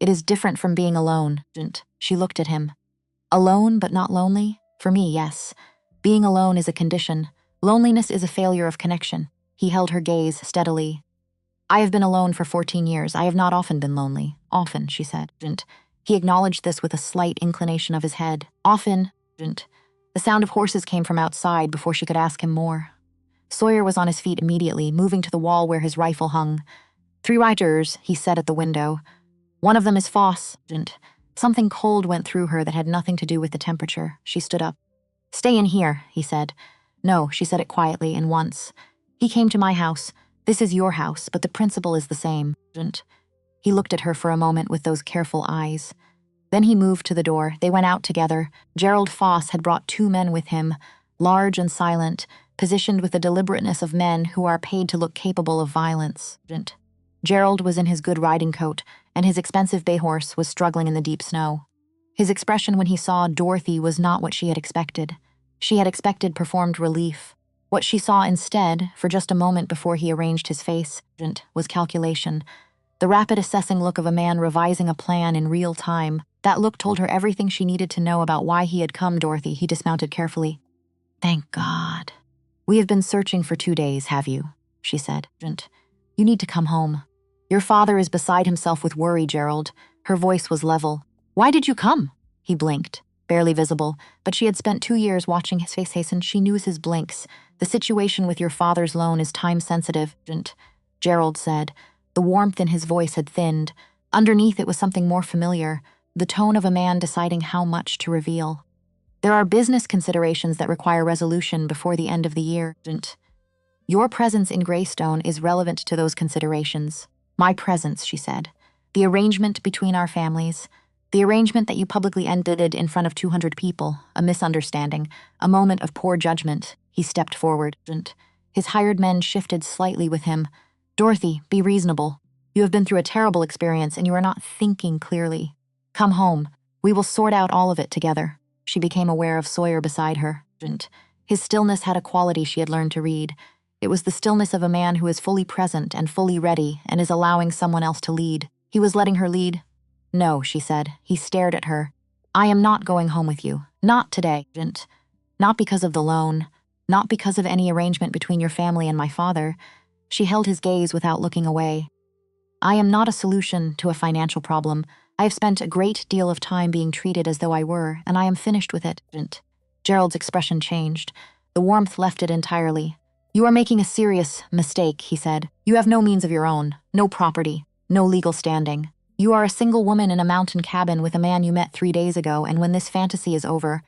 It is different from being alone. She looked at him. Alone but not lonely? For me, yes. Being alone is a condition. Loneliness is a failure of connection. He held her gaze steadily. I have been alone for 14 years. I have not often been lonely. Often, she said. He acknowledged this with a slight inclination of his head. Often. The sound of horses came from outside before she could ask him more. Sawyer was on his feet immediately, moving to the wall where his rifle hung. 3 riders, he said at the window. One of them is Foss. Something cold went through her that had nothing to do with the temperature. She stood up. Stay in here, he said. No, she said it quietly and once. He came to my house. This is your house, but the principle is the same. He looked at her for a moment with those careful eyes. Then he moved to the door. They went out together. Gerald Foss had brought 2 men with him, large and silent, positioned with the deliberateness of men who are paid to look capable of violence. Gerald was in his good riding coat, and his expensive bay horse was struggling in the deep snow. His expression when he saw Dorothy was not what she had expected. She had expected performed relief. What she saw instead, for just a moment before he arranged his face, was calculation. The rapid assessing look of a man revising a plan in real time. That look told her everything she needed to know about why he had come, Dorothy. He dismounted carefully. Thank God. We have been searching for 2 days, have you? She said. You need to come home. Your father is beside himself with worry, Gerald. Her voice was level. Why did you come? He blinked, barely visible, but she had spent 2 years watching his face hasten. She knew his blinks. The situation with your father's loan is time-sensitive, Gerald said. The warmth in his voice had thinned. Underneath it was something more familiar, the tone of a man deciding how much to reveal. There are business considerations that require resolution before the end of the year. Your presence in Greystone is relevant to those considerations. My presence, she said. The arrangement between our families. The arrangement that you publicly ended in front of 200 people. A misunderstanding. A moment of poor judgment. He stepped forward. His hired men shifted slightly with him. Dorothy, be reasonable. You have been through a terrible experience and you are not thinking clearly. Come home. We will sort out all of it together. She became aware of Sawyer beside her. His stillness had a quality she had learned to read. It was the stillness of a man who is fully present and fully ready and is allowing someone else to lead. He was letting her lead. No, she said. He stared at her. I am not going home with you. Not today. Not because of the loan. Not because of any arrangement between your family and my father. She held his gaze without looking away. I am not a solution to a financial problem. I have spent a great deal of time being treated as though I were, and I am finished with it. Gerald's expression changed. The warmth left it entirely. You are making a serious mistake, he said. You have no means of your own, no property, no legal standing. You are a single woman in a mountain cabin with a man you met 3 days ago, and when this fantasy is over,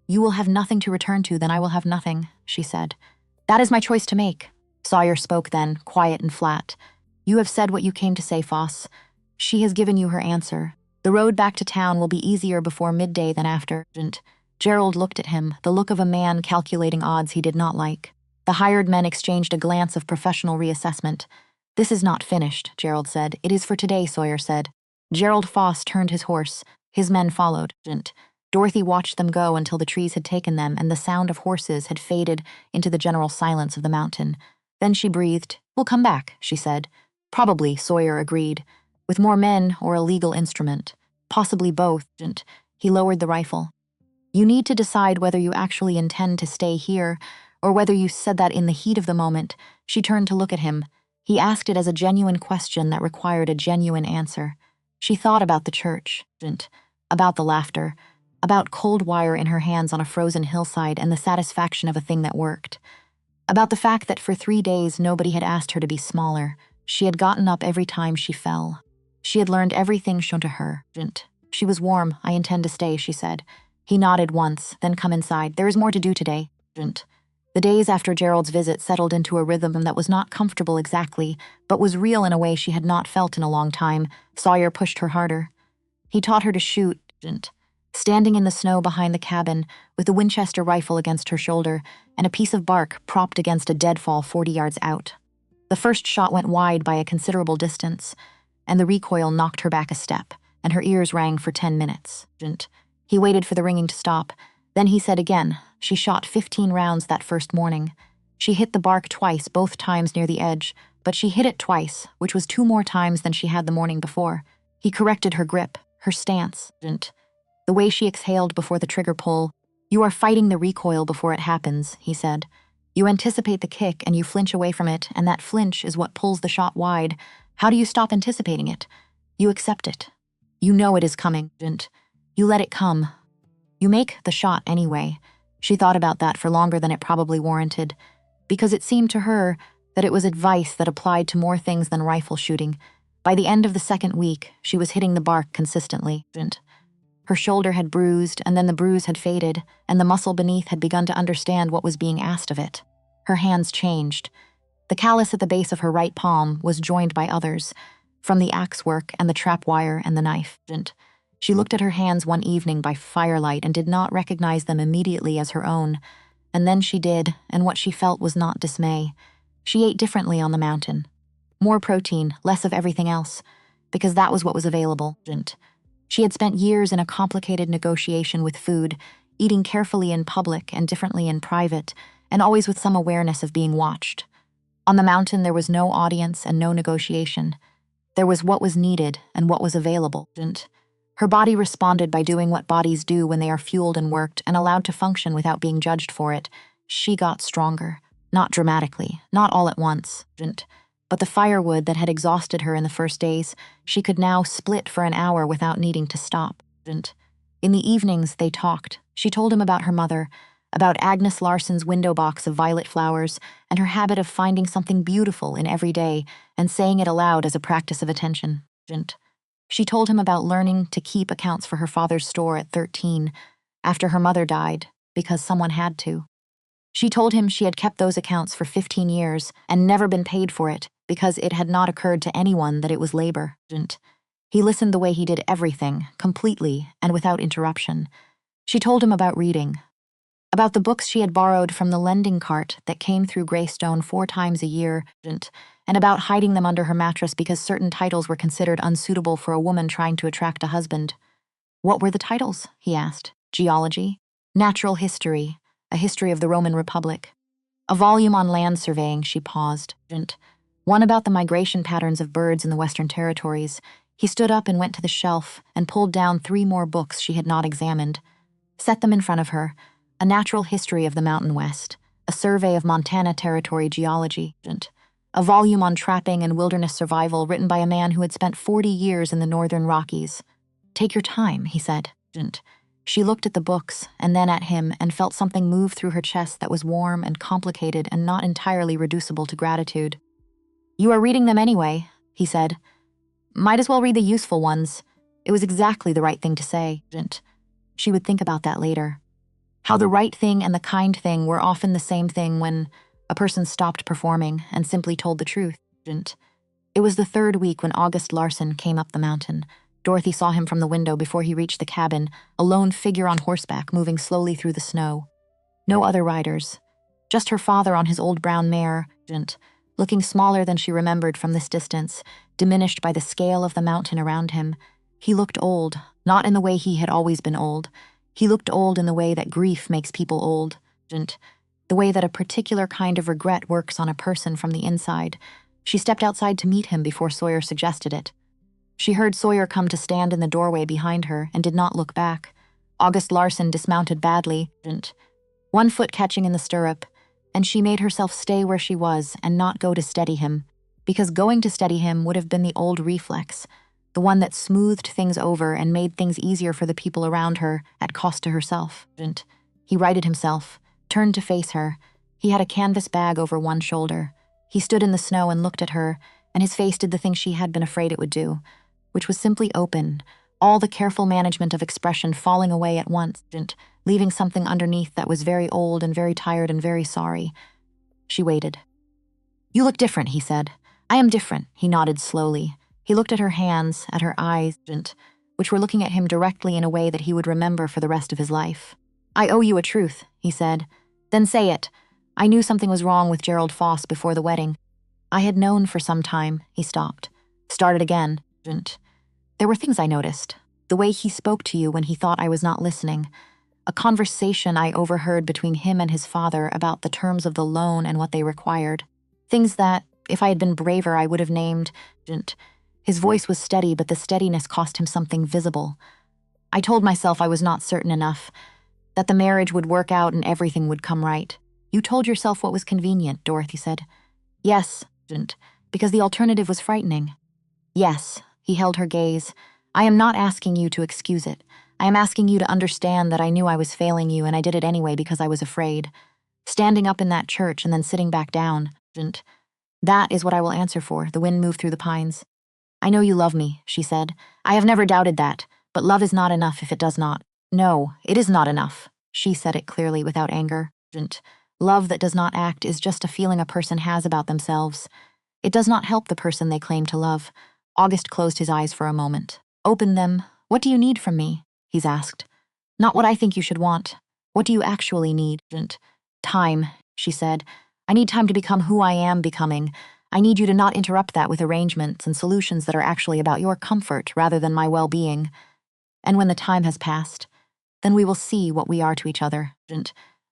you will have nothing to return to, then I will have nothing, she said. That is my choice to make. Sawyer spoke then, quiet and flat. You have said what you came to say, Foss. She has given you her answer. The road back to town will be easier before midday than after. Gerald looked at him, the look of a man calculating odds he did not like. The hired men exchanged a glance of professional reassessment. This is not finished, Gerald said. It is for today, Sawyer said. Gerald Foss turned his horse. His men followed. Dorothy watched them go until the trees had taken them and the sound of horses had faded into the general silence of the mountain. Then she breathed. We'll come back, she said. Probably, Sawyer agreed. With more men or a legal instrument. Possibly both. He lowered the rifle. You need to decide whether you actually intend to stay here or whether you said that in the heat of the moment. She turned to look at him. He asked it as a genuine question that required a genuine answer. She thought about the church, about the laughter, about cold wire in her hands on a frozen hillside and the satisfaction of a thing that worked. About the fact that for 3 days nobody had asked her to be smaller. She had gotten up every time she fell. She had learned everything shown to her. She was warm. I intend to stay, she said. He nodded once, then come inside. There is more to do today. The days after Gerald's visit settled into a rhythm that was not comfortable exactly, but was real in a way she had not felt in a long time. Sawyer pushed her harder. He taught her to shoot, standing in the snow behind the cabin, with the Winchester rifle against her shoulder and a piece of bark propped against a deadfall 40 yards out. The first shot went wide by a considerable distance, and the recoil knocked her back a step, and her ears rang for 10 minutes. He waited for the ringing to stop. Then he said again. She shot 15 rounds that first morning. She hit the bark twice, both times near the edge, but she hit it twice, which was 2 more times than she had the morning before. He corrected her grip, her stance, the way she exhaled before the trigger pull. You are fighting the recoil before it happens, he said. You anticipate the kick and you flinch away from it, and that flinch is what pulls the shot wide. How do you stop anticipating it? You accept it. You know it is coming, You let it come. You make the shot anyway. She thought about that for longer than it probably warranted, because it seemed to her that it was advice that applied to more things than rifle shooting. By the end of the second week, she was hitting the bark consistently. Her shoulder had bruised, and then the bruise had faded, and the muscle beneath had begun to understand what was being asked of it. Her hands changed. The callus at the base of her right palm was joined by others, from the axe work and the trap wire and the knife. She looked at her hands one evening by firelight and did not recognize them immediately as her own. And then she did, and what she felt was not dismay. She ate differently on the mountain. More protein, less of everything else, because that was what was available. She had spent years in a complicated negotiation with food, eating carefully in public and differently in private, and always with some awareness of being watched. On the mountain there was no audience and no negotiation. There was what was needed and what was available. Her body responded by doing what bodies do when they are fueled and worked and allowed to function without being judged for it. She got stronger, not dramatically, not all at once, but the firewood that had exhausted her in the first days, she could now split for an hour without needing to stop. In the evenings, they talked. She told him about her mother, about Agnes Larson's window box of violet flowers, and her habit of finding something beautiful in every day and saying it aloud as a practice of attention. She told him about learning to keep accounts for her father's store at 13, after her mother died, because someone had to. She told him she had kept those accounts for 15 years and never been paid for it, because it had not occurred to anyone that it was labor. He listened the way he did everything, completely and without interruption. She told him about reading, about the books she had borrowed from the lending cart that came through Greystone 4 times a year, and about hiding them under her mattress because certain titles were considered unsuitable for a woman trying to attract a husband. What were the titles? He asked. Geology, natural history, a history of the Roman Republic, a volume on land surveying. She paused. One about the migration patterns of birds in the Western Territories. He stood up and went to the shelf and pulled down 3 more books she had not examined, set them in front of her. A natural history of the Mountain West, a survey of Montana Territory geology, a volume on trapping and wilderness survival written by a man who had spent 40 years in the northern Rockies. Take your time, he said. She looked at the books and then at him and felt something move through her chest that was warm and complicated and not entirely reducible to gratitude. You are reading them anyway, he said. Might as well read the useful ones. It was exactly the right thing to say. She would think about that later. How the right thing and the kind thing were often the same thing when a person stopped performing and simply told the truth. It was the 3rd week when August Larson came up the mountain. Dorothy saw him from the window before he reached the cabin, a lone figure on horseback moving slowly through the snow. No other riders. Just her father on his old brown mare, looking smaller than she remembered from this distance, diminished by the scale of the mountain around him. He looked old, not in the way he had always been old. He looked old in the way that grief makes people old, the way that a particular kind of regret works on a person from the inside. She stepped outside to meet him before Sawyer suggested it. She heard Sawyer come to stand in the doorway behind her and did not look back. August Larson dismounted badly, one foot catching in the stirrup, and she made herself stay where she was and not go to steady him, because going to steady him would have been the old reflex, the one that smoothed things over and made things easier for the people around her at cost to herself. He righted himself, turned to face her. He had a canvas bag over one shoulder. He stood in the snow and looked at her, and his face did the thing she had been afraid it would do, which was simply open, all the careful management of expression falling away at once, leaving something underneath that was very old and very tired and very sorry. She waited. "You look different," he said. "I am different," he nodded slowly. He looked at her hands, at her eyes, which were looking at him directly in a way that he would remember for the rest of his life. "I owe you a truth," he said. "Then say it. I knew something was wrong with Gerald Foss before the wedding." "I had known for some time," he stopped. Started again. "There were things I noticed. The way he spoke to you when he thought I was not listening. A conversation I overheard between him and his father about the terms of the loan and what they required. Things that, if I had been braver, I would have named. His voice was steady, but the steadiness cost him something visible. I told myself I was not certain enough, that the marriage would work out and everything would come right. You told yourself what was convenient," Dorothy said. "Yes, because the alternative was frightening." "Yes," he held her gaze. "I am not asking you to excuse it. I am asking you to understand that I knew I was failing you and I did it anyway because I was afraid. Standing up in that church and then sitting back down, that is what I will answer for." The wind moved through the pines. "I know you love me," she said. "I have never doubted that, but love is not enough if it does not." "No, it is not enough." She said it clearly without anger. "Love that does not act is just a feeling a person has about themselves. It does not help the person they claim to love." August closed his eyes for a moment. "Open them. What do you need from me?" he's asked. "Not what I think you should want. What do you actually need?" "Time," she said. "I need time to become who I am becoming. I need you to not interrupt that with arrangements and solutions that are actually about your comfort rather than my well-being. And when the time has passed, then we will see what we are to each other.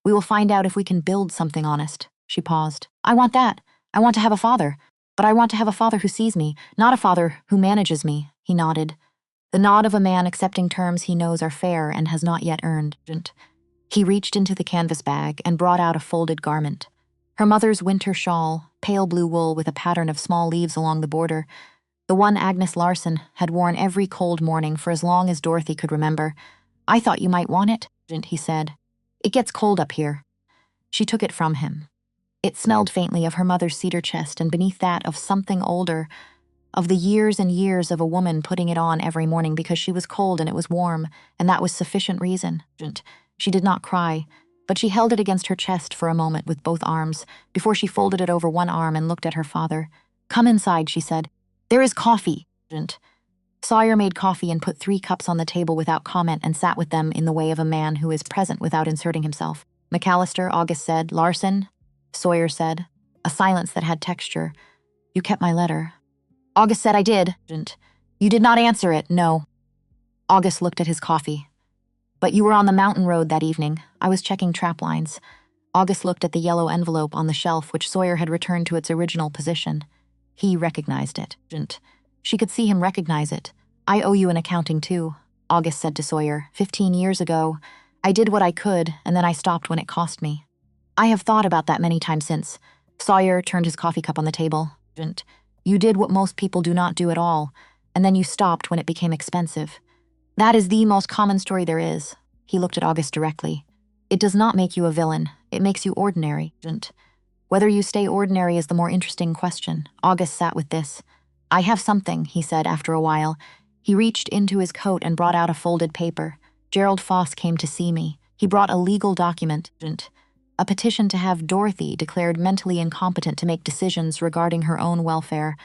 We will find out if we can build something honest." She paused. "I want that. I want to have a father. But I want to have a father who sees me, not a father who manages me." He nodded. The nod of a man accepting terms he knows are fair and has not yet earned. He reached into the canvas bag and brought out a folded garment. Her mother's winter shawl, pale blue wool with a pattern of small leaves along the border. The one Agnes Larson had worn every cold morning for as long as Dorothy could remember. "I thought you might want it," he said. "It gets cold up here." She took it from him. It smelled faintly of her mother's cedar chest and beneath that of something older, of the years and years of a woman putting it on every morning because she was cold and it was warm, and that was sufficient reason. She did not cry, but she held it against her chest for a moment with both arms before she folded it over one arm and looked at her father. "Come inside," she said. "There is coffee." Sawyer made coffee and put 3 cups on the table without comment and sat with them in the way of a man who is present without inserting himself. "McAllister," August said. "Larson," Sawyer said. A silence that had texture. "You kept my letter." August said, "I did." "You did not answer it, no." August looked at his coffee. "But you were on the mountain road that evening. I was checking trap lines." August looked at the yellow envelope on the shelf which Sawyer had returned to its original position. He recognized it. She could see him recognize it. "I owe you an accounting too," August said to Sawyer. 15 years ago, I did what I could, and then I stopped when it cost me. I have thought about that many times since." Sawyer turned his coffee cup on the table. "You did what most people do not do at all, and then you stopped when it became expensive. That is the most common story there is." He looked at August directly. "It does not make you a villain. It makes you ordinary. Whether you stay ordinary is the more interesting question." August sat with this. "I have something," he said after a while. He reached into his coat and brought out a folded paper. "Gerald Foss came to see me. He brought a legal document. A petition to have Dorothy declared mentally incompetent to make decisions regarding her own welfare,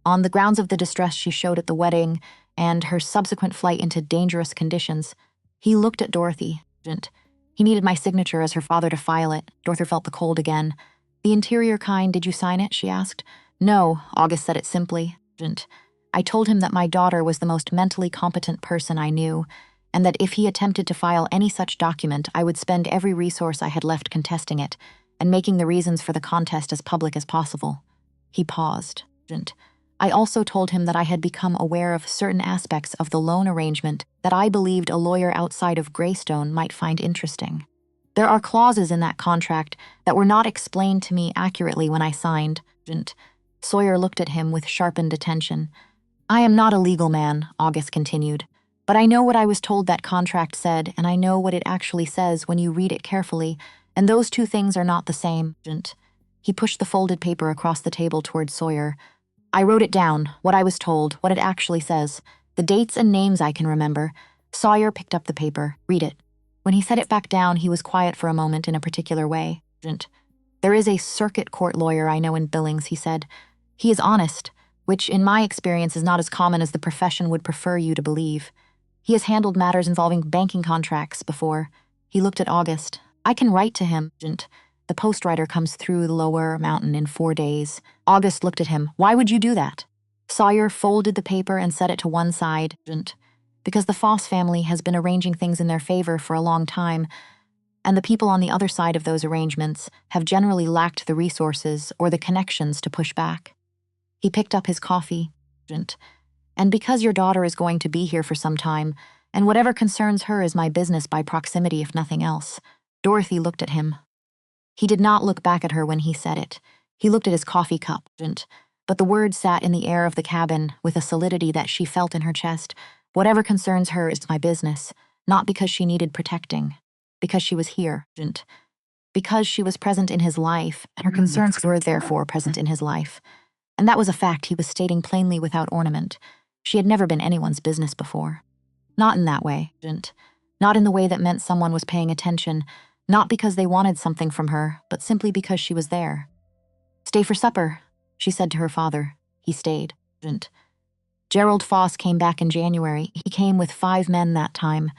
on the grounds of the distress she showed at the wedding and her subsequent flight into dangerous conditions." He looked at Dorothy. "He needed my signature as her father to file it." Dorothy felt the cold again. "The interior kind, did you sign it?" she asked. "No," August said it simply. "I told him that my daughter was the most mentally competent person I knew, and that if he attempted to file any such document, I would spend every resource I had left contesting it, and making the reasons for the contest as public as possible." He paused. "I also told him that I had become aware of certain aspects of the loan arrangement that I believed a lawyer outside of Greystone might find interesting. There are clauses in that contract that were not explained to me accurately when I signed." Sawyer looked at him with sharpened attention. I am not a legal man, August continued, but I know what I was told that contract said, and I know what it actually says when you read it carefully, and those two things are not the same. He pushed the folded paper across the table toward Sawyer. I wrote it down, what I was told, what it actually says, the dates and names I can remember. Sawyer picked up the paper. Read it. When he set it back down, he was quiet for a moment in a particular way. There is a circuit court lawyer I know in Billings, he said. He is honest, which in my experience is not as common as the profession would prefer you to believe. He has handled matters involving banking contracts before. He looked at August. I can write to him. The postwriter comes through the lower mountain in 4 days. August looked at him. Why would you do that? Sawyer folded the paper and set it to one side. Because the Foss family has been arranging things in their favor for a long time, and the people on the other side of those arrangements have generally lacked the resources or the connections to push back. He picked up his coffee. And because your daughter is going to be here for some time, and whatever concerns her is my business by proximity if nothing else. Dorothy looked at him. He did not look back at her when he said it. He looked at his coffee cup, but the words sat in the air of the cabin with a solidity that she felt in her chest. Whatever concerns her is my business, not because she needed protecting, because she was here, because she was present in his life, and her concerns were therefore present in his life. And that was a fact he was stating plainly without ornament. She had never been anyone's business before. Not in that way, not in the way that meant someone was paying attention, not because they wanted something from her, but simply because she was there. Stay for supper, she said to her father. He stayed. Gerald Foss came back in January. He came with 5 men that time,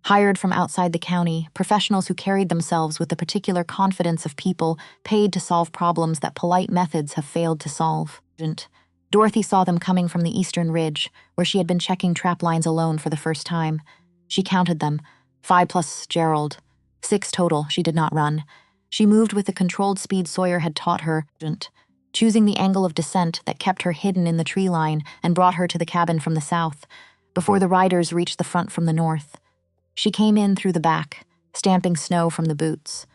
hired from outside the county, professionals who carried themselves with the particular confidence of people paid to solve problems that polite methods have failed to solve. Dorothy saw them coming from the eastern ridge, where she had been checking trap lines alone for the first time. She counted them, 5 plus Gerald. 6 total. She did not run. She moved with the controlled speed Sawyer had taught her, choosing the angle of descent that kept her hidden in the tree line and brought her to the cabin from the south, before the riders reached the front from the north. She came in through the back, stamping snow from the boots.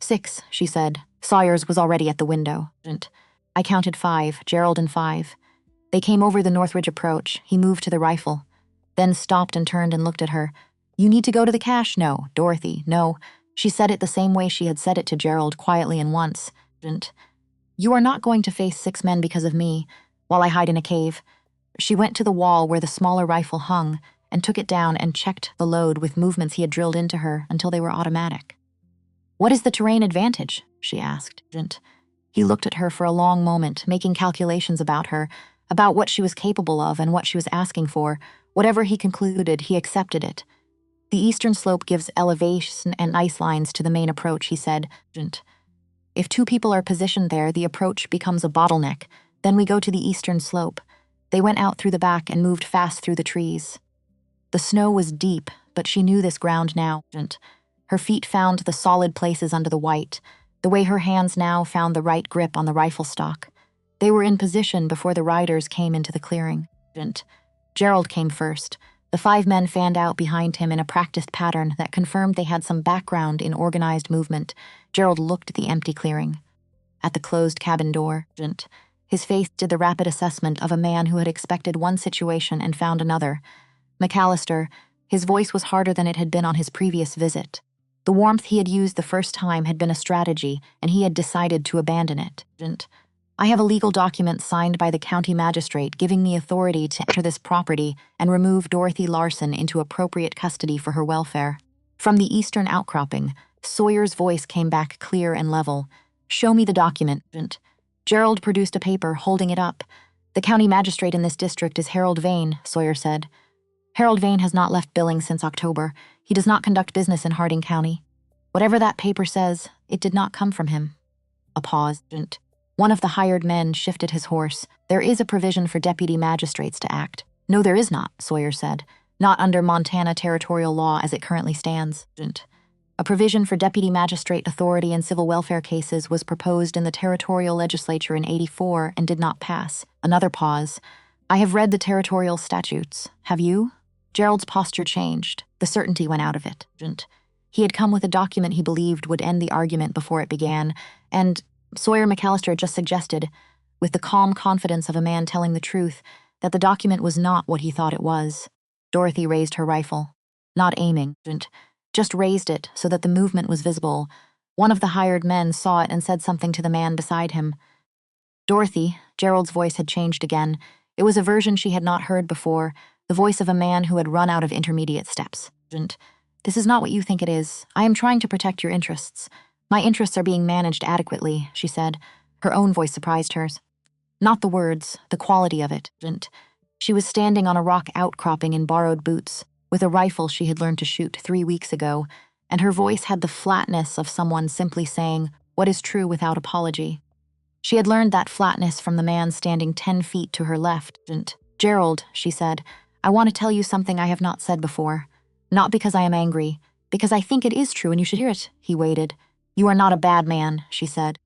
6, she said. Sawyer's was already at the window. I counted 5, Gerald and 5. They came over the Northridge approach. He moved to the rifle, then stopped and turned and looked at her. You need to go to the cache? No, Dorothy, no. She said it the same way she had said it to Gerald, quietly and once. You are not going to face 6 men because of me, while I hide in a cave. She went to the wall where the smaller rifle hung and took it down and checked the load with movements he had drilled into her until they were automatic. What is the terrain advantage? She asked. He looked at her for a long moment, making calculations about her, about what she was capable of and what she was asking for. Whatever he concluded, he accepted it. The eastern slope gives elevation and ice lines to the main approach, he said. If 2 people are positioned there, the approach becomes a bottleneck. Then we go to the eastern slope. They went out through the back and moved fast through the trees. The snow was deep, but she knew this ground now. Her feet found the solid places under the white, the way her hands now found the right grip on the rifle stock. They were in position before the riders came into the clearing. Gerald came first. The 5 men fanned out behind him in a practiced pattern that confirmed they had some background in organized movement. Gerald looked at the empty clearing, at the closed cabin door. His face did the rapid assessment of a man who had expected one situation and found another. McAllister, his voice was harder than it had been on his previous visit. The warmth he had used the first time had been a strategy, and he had decided to abandon it. I have a legal document signed by the county magistrate giving me authority to enter this property and remove Dorothy Larson into appropriate custody for her welfare. From the eastern outcropping, Sawyer's voice came back clear and level. Show me the document. Gerald produced a paper, holding it up. The county magistrate in this district is Harold Vane, Sawyer said. Harold Vane has not left Billings since October. He does not conduct business in Harding County. Whatever that paper says, it did not come from him. A pause. One of the hired men shifted his horse. There is a provision for deputy magistrates to act. No, there is not, Sawyer said. Not under Montana territorial law as it currently stands. A provision for deputy magistrate authority in civil welfare cases was proposed in the territorial legislature in '84 and did not pass. Another pause. I have read the territorial statutes. Have you? Gerald's posture changed. The certainty went out of it. He had come with a document he believed would end the argument before it began, and Sawyer McAllister had just suggested, with the calm confidence of a man telling the truth, that the document was not what he thought it was. Dorothy raised her rifle. Not aiming, just raised it so that the movement was visible. One of the hired men saw it and said something to the man beside him. Dorothy, Gerald's voice had changed again. It was a version she had not heard before, the voice of a man who had run out of intermediate steps. This is not what you think it is. I am trying to protect your interests. My interests are being managed adequately, she said. Her own voice surprised hers. Not the words, the quality of it. She was standing on a rock outcropping in borrowed boots, with a rifle she had learned to shoot 3 weeks ago, and her voice had the flatness of someone simply saying what is true without apology. She had learned that flatness from the man standing 10 feet to her left. Gerald, she said, I want to tell you something I have not said before. Not because I am angry, because I think it is true and you should hear it. He waited. You are not a bad man, she said.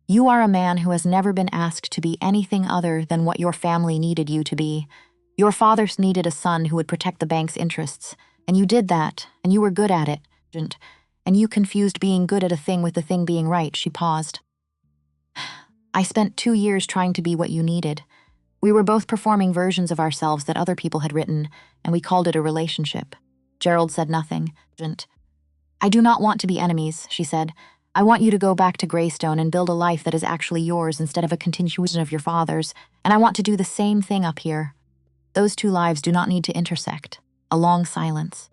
You are a man who has never been asked to be anything other than what your family needed you to be. Your father needed a son who would protect the bank's interests, and you did that, and you were good at it. And you confused being good at a thing with the thing being right. She paused. I spent 2 years trying to be what you needed. We were both performing versions of ourselves that other people had written, and we called it a relationship. Gerald said nothing. I do not want to be enemies, she said. I want you to go back to Greystone and build a life that is actually yours instead of a continuation of your father's, and I want to do the same thing up here. Those 2 lives do not need to intersect. A long silence.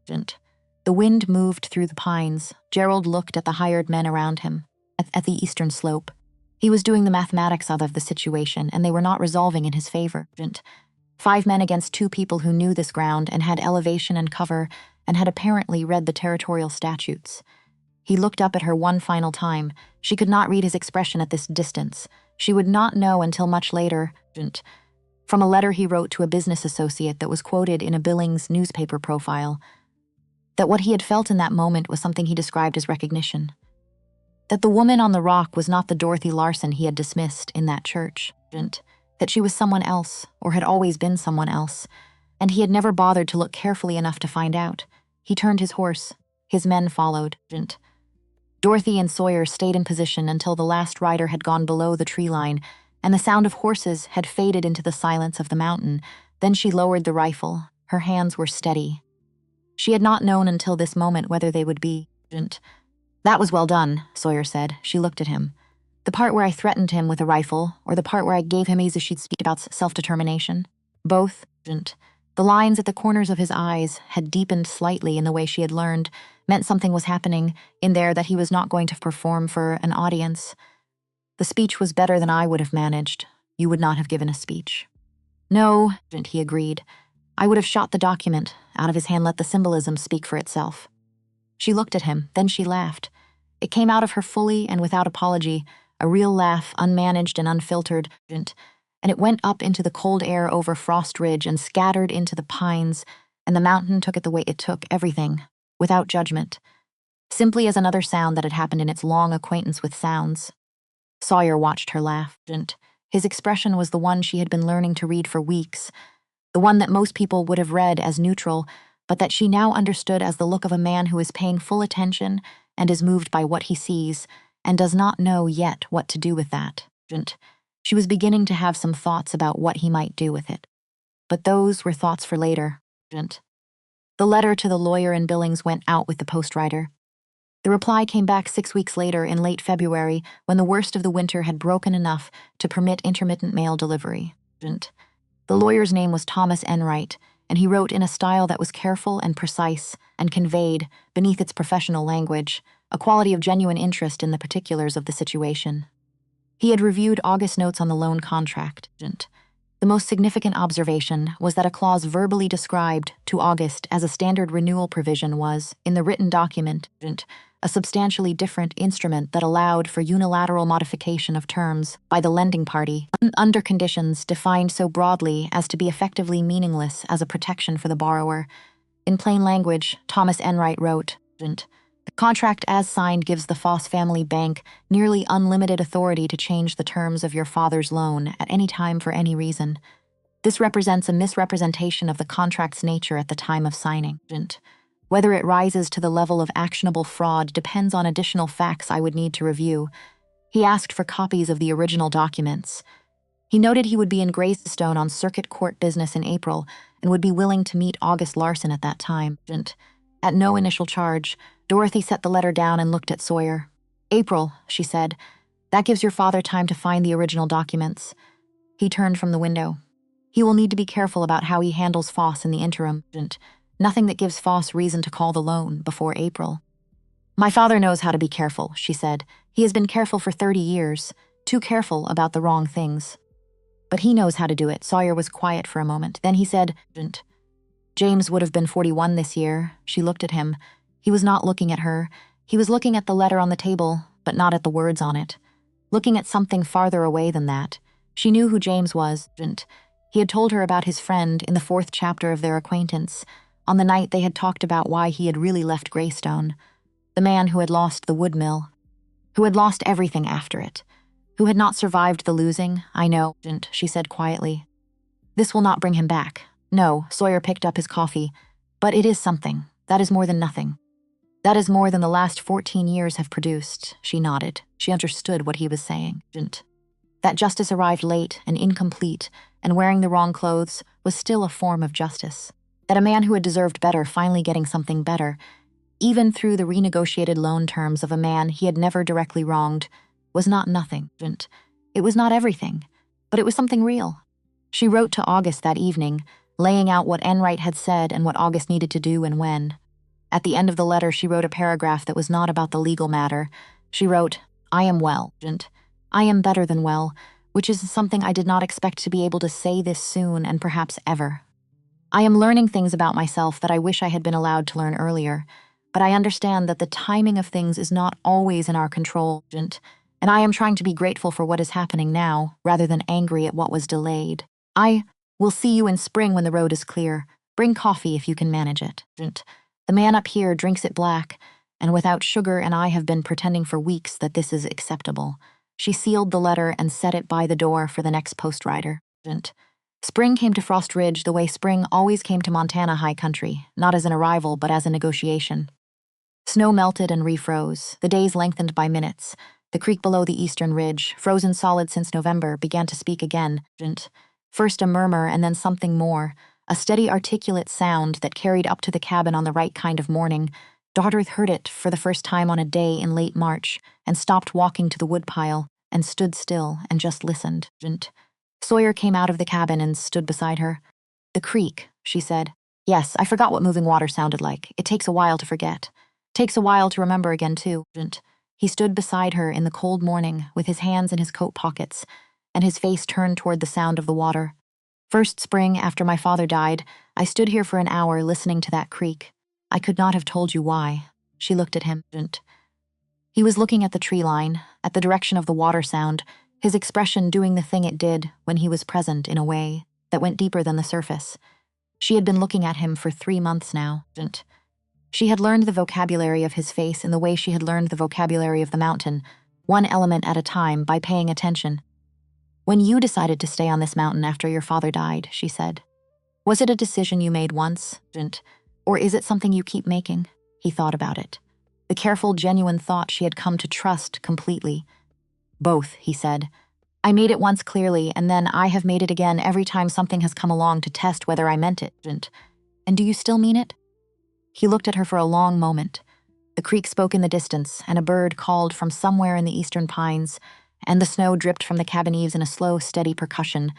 The wind moved through the pines. Gerald looked at the hired men around him, at the eastern slope. He was doing the mathematics of the situation, and they were not resolving in his favor. 5 men against 2 people who knew this ground and had elevation and cover and had apparently read the territorial statutes. He looked up at her one final time. She could not read his expression at this distance. She would not know until much later. From a letter he wrote to a business associate that was quoted in a Billings newspaper profile, that what he had felt in that moment was something he described as recognition. That the woman on the rock was not the Dorothy Larson he had dismissed in that church. That she was someone else, or had always been someone else, and he had never bothered to look carefully enough to find out. He turned his horse. His men followed. Dorothy and Sawyer stayed in position until the last rider had gone below the tree line, and the sound of horses had faded into the silence of the mountain. Then she lowered the rifle. Her hands were steady. She had not known until this moment whether they would be. That was well done, Sawyer said. She looked at him. The part where I threatened him with a rifle, or the part where I gave him ease she'd speak about self-determination? Both. The lines at the corners of his eyes had deepened slightly in the way she had learned, meant something was happening in there that he was not going to perform for an audience. The speech was better than I would have managed. You would not have given a speech. No, he agreed. I would have shot the document, out of his hand, let the symbolism speak for itself. She looked at him, then she laughed. It came out of her fully and without apology, a real laugh, unmanaged and unfiltered, and it went up into the cold air over Frost Ridge and scattered into the pines, and the mountain took it the way it took, everything, without judgment, simply as another sound that had happened in its long acquaintance with sounds. Sawyer watched her laugh, and his expression was the one she had been learning to read for weeks, the one that most people would have read as neutral, but that she now understood as the look of a man who is paying full attention and is moved by what he sees, and does not know yet what to do with that. She was beginning to have some thoughts about what he might do with it. But those were thoughts for later. The letter to the lawyer in Billings went out with the postwriter. The reply came back 6 weeks later in late February, when the worst of the winter had broken enough to permit intermittent mail delivery. The lawyer's name was Thomas Enright, and he wrote in a style that was careful and precise and conveyed, beneath its professional language, a quality of genuine interest in the particulars of the situation. He had reviewed August's notes on the loan contract. The most significant observation was that a clause verbally described to August as a standard renewal provision was, in the written document, a substantially different instrument that allowed for unilateral modification of terms by the lending party under conditions defined so broadly as to be effectively meaningless as a protection for the borrower. In plain language, Thomas Enright wrote, the contract as signed gives the Foss family bank nearly unlimited authority to change the terms of your father's loan at any time for any reason. This represents a misrepresentation of the contract's nature at the time of signing. Whether it rises to the level of actionable fraud depends on additional facts I would need to review. He asked for copies of the original documents. He noted he would be in Greystone on circuit court business in April and would be willing to meet August Larson at that time. At no initial charge, Dorothy set the letter down and looked at Sawyer. "April," she said, "that gives your father time to find the original documents." He turned from the window. "He will need to be careful about how he handles Foss in the interim. Nothing that gives Foss reason to call the loan before April." "My father knows how to be careful," she said. "He has been careful for 30 years, too careful about the wrong things. But he knows how to do it." Sawyer was quiet for a moment. Then he said, "James would have been 41 this year." She looked at him. He was not looking at her. He was looking at the letter on the table, but not at the words on it. Looking at something farther away than that. She knew who James was. He had told her about his friend in the 4th chapter of their acquaintance. On the night they had talked about why he had really left Greystone. The man who had lost the wood mill. Who had lost everything after it. Who had not survived the losing. "I know," she said quietly. "This will not bring him back." "No," Sawyer picked up his coffee. "But it is something. That is more than nothing. That is more than the last 14 years have produced." She nodded. She understood what he was saying. That justice arrived late and incomplete, and wearing the wrong clothes was still a form of justice. That a man who had deserved better finally getting something better, even through the renegotiated loan terms of a man he had never directly wronged, was not nothing. It was not everything, but it was something real. She wrote to August that evening, laying out what Enright had said and what August needed to do and when. At the end of the letter, she wrote a paragraph that was not about the legal matter. She wrote, "I am well, I am better than well, which is something I did not expect to be able to say this soon and perhaps ever. I am learning things about myself that I wish I had been allowed to learn earlier, but I understand that the timing of things is not always in our control, and I am trying to be grateful for what is happening now, rather than angry at what was delayed. I will see you in spring when the road is clear. Bring coffee if you can manage it. The man up here drinks it black, and without sugar, and I have been pretending for weeks that this is acceptable." She sealed the letter and set it by the door for the next post-rider. Spring came to Frost Ridge the way spring always came to Montana high country, not as an arrival but as a negotiation. Snow melted and refroze. The days lengthened by minutes. The creek below the eastern ridge, frozen solid since November, began to speak again. First a murmur and then something more, a steady articulate sound that carried up to the cabin on the right kind of morning. Dorothy heard it for the first time on a day in late March and stopped walking to the woodpile and stood still and just listened. Sawyer came out of the cabin and stood beside her. "The creek," she said. "Yes, I forgot what moving water sounded like. It takes a while to forget. Takes a while to remember again, too." He stood beside her in the cold morning with his hands in his coat pockets and his face turned toward the sound of the water. "First spring after my father died, I stood here for an hour listening to that creek. I could not have told you why." She looked at him. He was looking at the tree line, at the direction of the water sound, his expression doing the thing it did when he was present in a way that went deeper than the surface. She had been looking at him for 3 months now. She had learned the vocabulary of his face in the way she had learned the vocabulary of the mountain, one element at a time, by paying attention. "When you decided to stay on this mountain after your father died," she said, "was it a decision you made once, or is it something you keep making?" He thought about it. The careful, genuine thought she had come to trust completely. "Both," he said. "I made it once clearly, and then I have made it again every time something has come along to test whether I meant it. And do you still mean it?" He looked at her for a long moment. The creek spoke in the distance, and a bird called from somewhere in the eastern pines, and the snow dripped from the cabin eaves in a slow, steady percussion.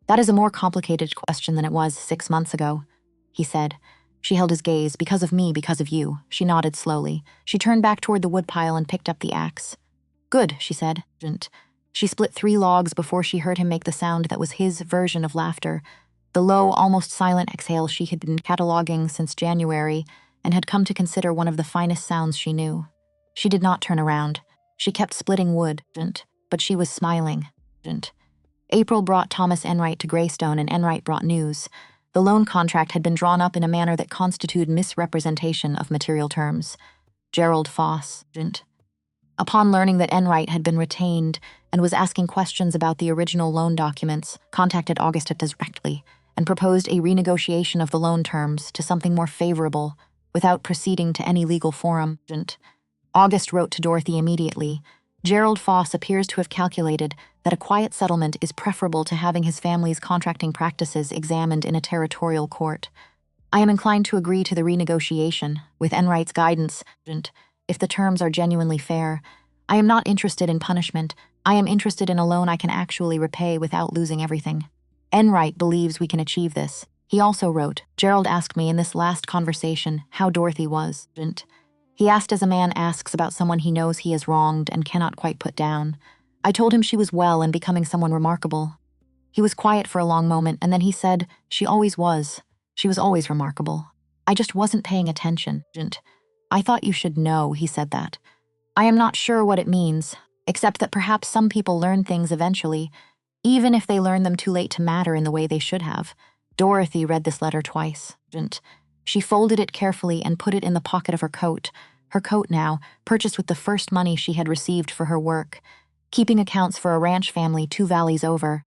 "That is a more complicated question than it was 6 months ago," he said. She held his gaze. "Because of me, because of you." She nodded slowly. She turned back toward the woodpile and picked up the axe. "Good," she said. She split 3 logs before she heard him make the sound that was his version of laughter, the low, almost silent exhale she had been cataloging since January and had come to consider one of the finest sounds she knew. She did not turn around. She kept splitting wood, but she was smiling. April brought Thomas Enright to Greystone, and Enright brought news. The loan contract had been drawn up in a manner that constituted misrepresentation of material terms. Gerald Foss. Upon learning that Enright had been retained and was asking questions about the original loan documents, contacted August directly and proposed a renegotiation of the loan terms to something more favorable without proceeding to any legal forum. August wrote to Dorothy immediately. "Gerald Foss appears to have calculated that a quiet settlement is preferable to having his family's contracting practices examined in a territorial court. I am inclined to agree to the renegotiation, with Enright's guidance, if the terms are genuinely fair. I am not interested in punishment. I am interested in a loan I can actually repay without losing everything. Enright believes we can achieve this. He also wrote, Gerald asked me in this last conversation how Dorothy was. He asked as a man asks about someone he knows he has wronged and cannot quite put down. I told him she was well and becoming someone remarkable. He was quiet for a long moment, and then he said, she always was. She was always remarkable. I just wasn't paying attention. I thought you should know, he said that. I am not sure what it means, except that perhaps some people learn things eventually, even if they learn them too late to matter in the way they should have. Dorothy read this letter twice. She folded it carefully and put it in the pocket of her coat now, purchased with the first money she had received for her work, keeping accounts for a ranch family 2 valleys over,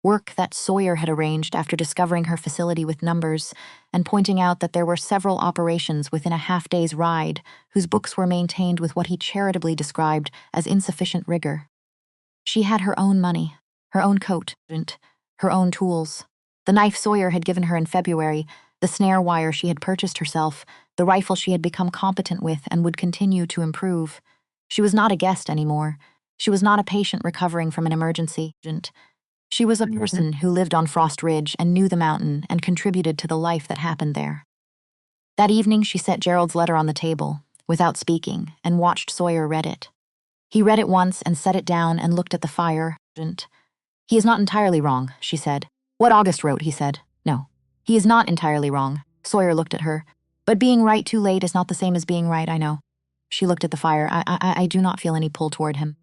work that Sawyer had arranged after discovering her facility with numbers and pointing out that there were several operations within a half-day's ride whose books were maintained with what he charitably described as insufficient rigor. She had her own money, her own coat, her own tools. The knife Sawyer had given her in February, the snare wire she had purchased herself, the rifle she had become competent with and would continue to improve. She was not a guest anymore. She was not a patient recovering from an emergency. She was a person who lived on Frost Ridge and knew the mountain and contributed to the life that happened there. That evening, she set Gerald's letter on the table, without speaking, and watched Sawyer read it. He read it once and set it down and looked at the fire. He is not entirely wrong, she said. What August wrote, he said. No, he is not entirely wrong. Sawyer looked at her. But being right too late is not the same as being right, I know. She looked at the fire. I do not feel any pull toward him.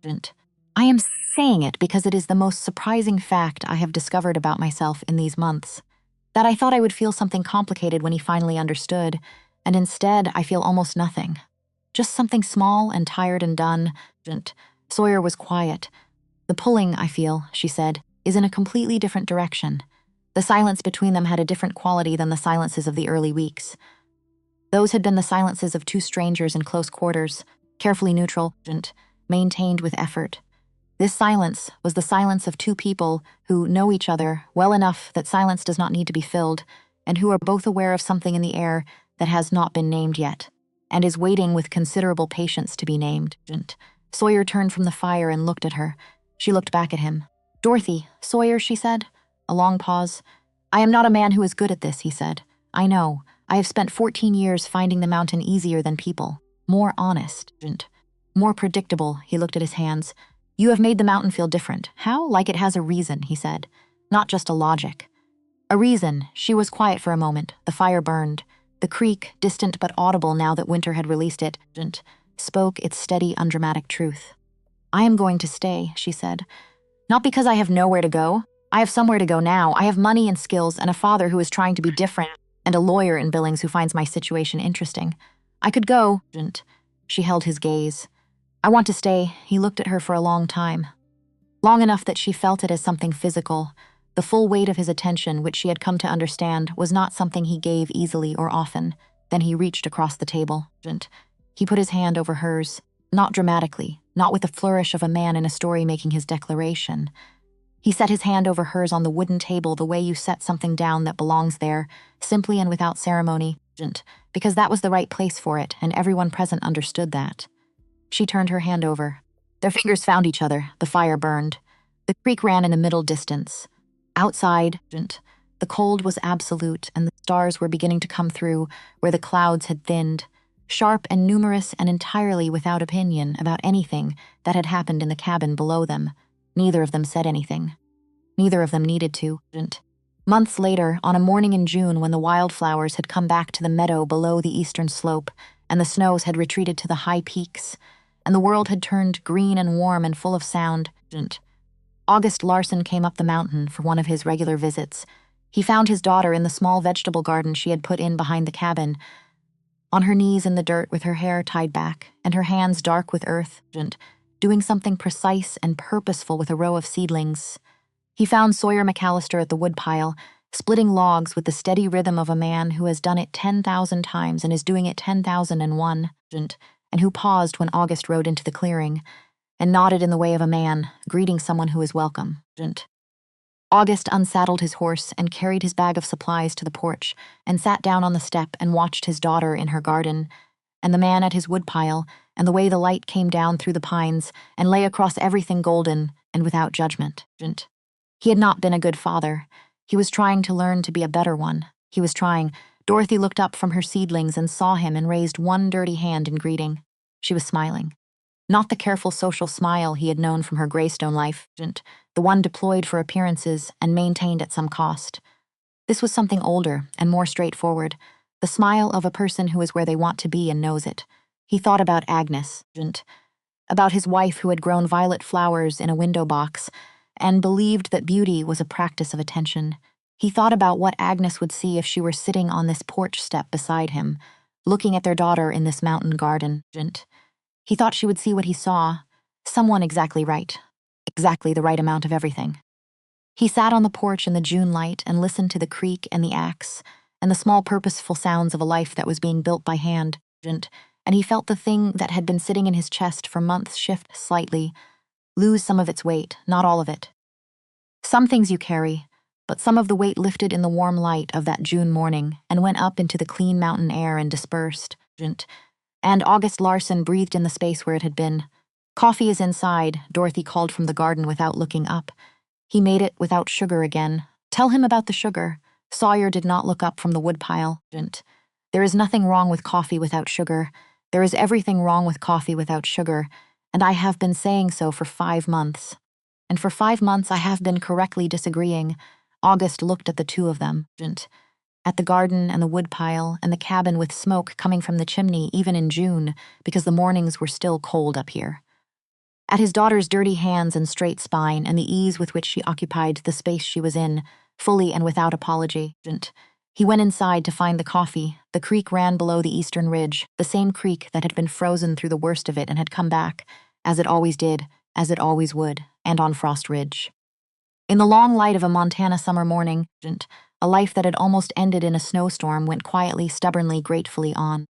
I am saying it because it is the most surprising fact I have discovered about myself in these months. That I thought I would feel something complicated when he finally understood, and instead I feel almost nothing. Just something small and tired and done. Sawyer was quiet. The pulling, I feel, she said, is in a completely different direction. The silence between them had a different quality than the silences of the early weeks. Those had been the silences of 2 strangers in close quarters, carefully neutral, maintained with effort. This silence was the silence of 2 people who know each other well enough that silence does not need to be filled, and who are both aware of something in the air that has not been named yet, and is waiting with considerable patience to be named. Sawyer turned from the fire and looked at her. She looked back at him. Dorothy, Sawyer, she said. A long pause. I am not a man who is good at this, he said. I know. I have spent 14 years finding the mountain easier than people. More honest, more predictable, he looked at his hands. You have made the mountain feel different. How? Like it has a reason, he said. Not just a logic. A reason. She was quiet for a moment. The fire burned. The creek, distant but audible now that winter had released it, spoke its steady, undramatic truth. I am going to stay, she said. Not because I have nowhere to go. I have somewhere to go now. I have money and skills and a father who is trying to be different and a lawyer in Billings who finds my situation interesting. I could go, She held his gaze. I want to stay. He looked at her for a long time. Long enough that she felt it as something physical. The full weight of his attention, which she had come to understand, was not something he gave easily or often. Then he reached across the table. He put his hand over hers, not dramatically, not with the flourish of a man in a story making his declaration. He set his hand over hers on the wooden table the way you set something down that belongs there, simply and without ceremony, because that was the right place for it, and everyone present understood that. She turned her hand over. Their fingers found each other. The fire burned. The creek ran in the middle distance. Outside, the cold was absolute, and the stars were beginning to come through where the clouds had thinned, sharp and numerous and entirely without opinion about anything that had happened in the cabin below them. Neither of them said anything. Neither of them needed to. Months later, on a morning in June when the wildflowers had come back to the meadow below the eastern slope, and the snows had retreated to the high peaks, and the world had turned green and warm and full of sound, August Larson came up the mountain for one of his regular visits. He found his daughter in the small vegetable garden she had put in behind the cabin, on her knees in the dirt with her hair tied back and her hands dark with earth, doing something precise and purposeful with a row of seedlings. He found Sawyer McAllister at the woodpile, splitting logs with the steady rhythm of a man who has done it 10,000 times and is doing it 10,001, and who paused when August rode into the clearing. and nodded in the way of a man, greeting someone who is welcome. August unsaddled his horse and carried his bag of supplies to the porch and sat down on the step and watched his daughter in her garden, and the man at his woodpile, and the way the light came down through the pines and lay across everything golden and without judgment. He had not been a good father. He was trying to learn to be a better one. He was trying. Dorothy looked up from her seedlings and saw him and raised one dirty hand in greeting. She was smiling. Not the careful social smile he had known from her Greystone life, the one deployed for appearances and maintained at some cost. This was something older and more straightforward, the smile of a person who is where they want to be and knows it. He thought about Agnes, about his wife who had grown violet flowers in a window box and believed that beauty was a practice of attention. He thought about what Agnes would see if she were sitting on this porch step beside him, looking at their daughter in this mountain garden. He thought she would see what he saw, someone exactly right, exactly the right amount of everything. He sat on the porch in the June light and listened to the creak and the axe and the small purposeful sounds of a life that was being built by hand, and he felt the thing that had been sitting in his chest for months shift slightly, lose some of its weight, not all of it. Some things you carry, but some of the weight lifted in the warm light of that June morning and went up into the clean mountain air and dispersed, and August Larson breathed in the space where it had been. "Coffee is inside," Dorothy called from the garden without looking up. He made it without sugar again. "Tell him about the sugar." Sawyer did not look up from the woodpile. "There is nothing wrong with coffee without sugar. There is everything wrong with coffee without sugar, and I have been saying so for 5 months. And for 5 months I have been correctly disagreeing." August looked at the two of them, at the garden and the woodpile and the cabin with smoke coming from the chimney even in June because the mornings were still cold up here. At his daughter's dirty hands and straight spine and the ease with which she occupied the space she was in, fully and without apology. He went inside to find the coffee. The creek ran below the eastern ridge, the same creek that had been frozen through the worst of it and had come back, as it always did, as it always would, and on Frost Ridge. In the long light of a Montana summer morning, a life that had almost ended in a snowstorm went quietly, stubbornly, gratefully on.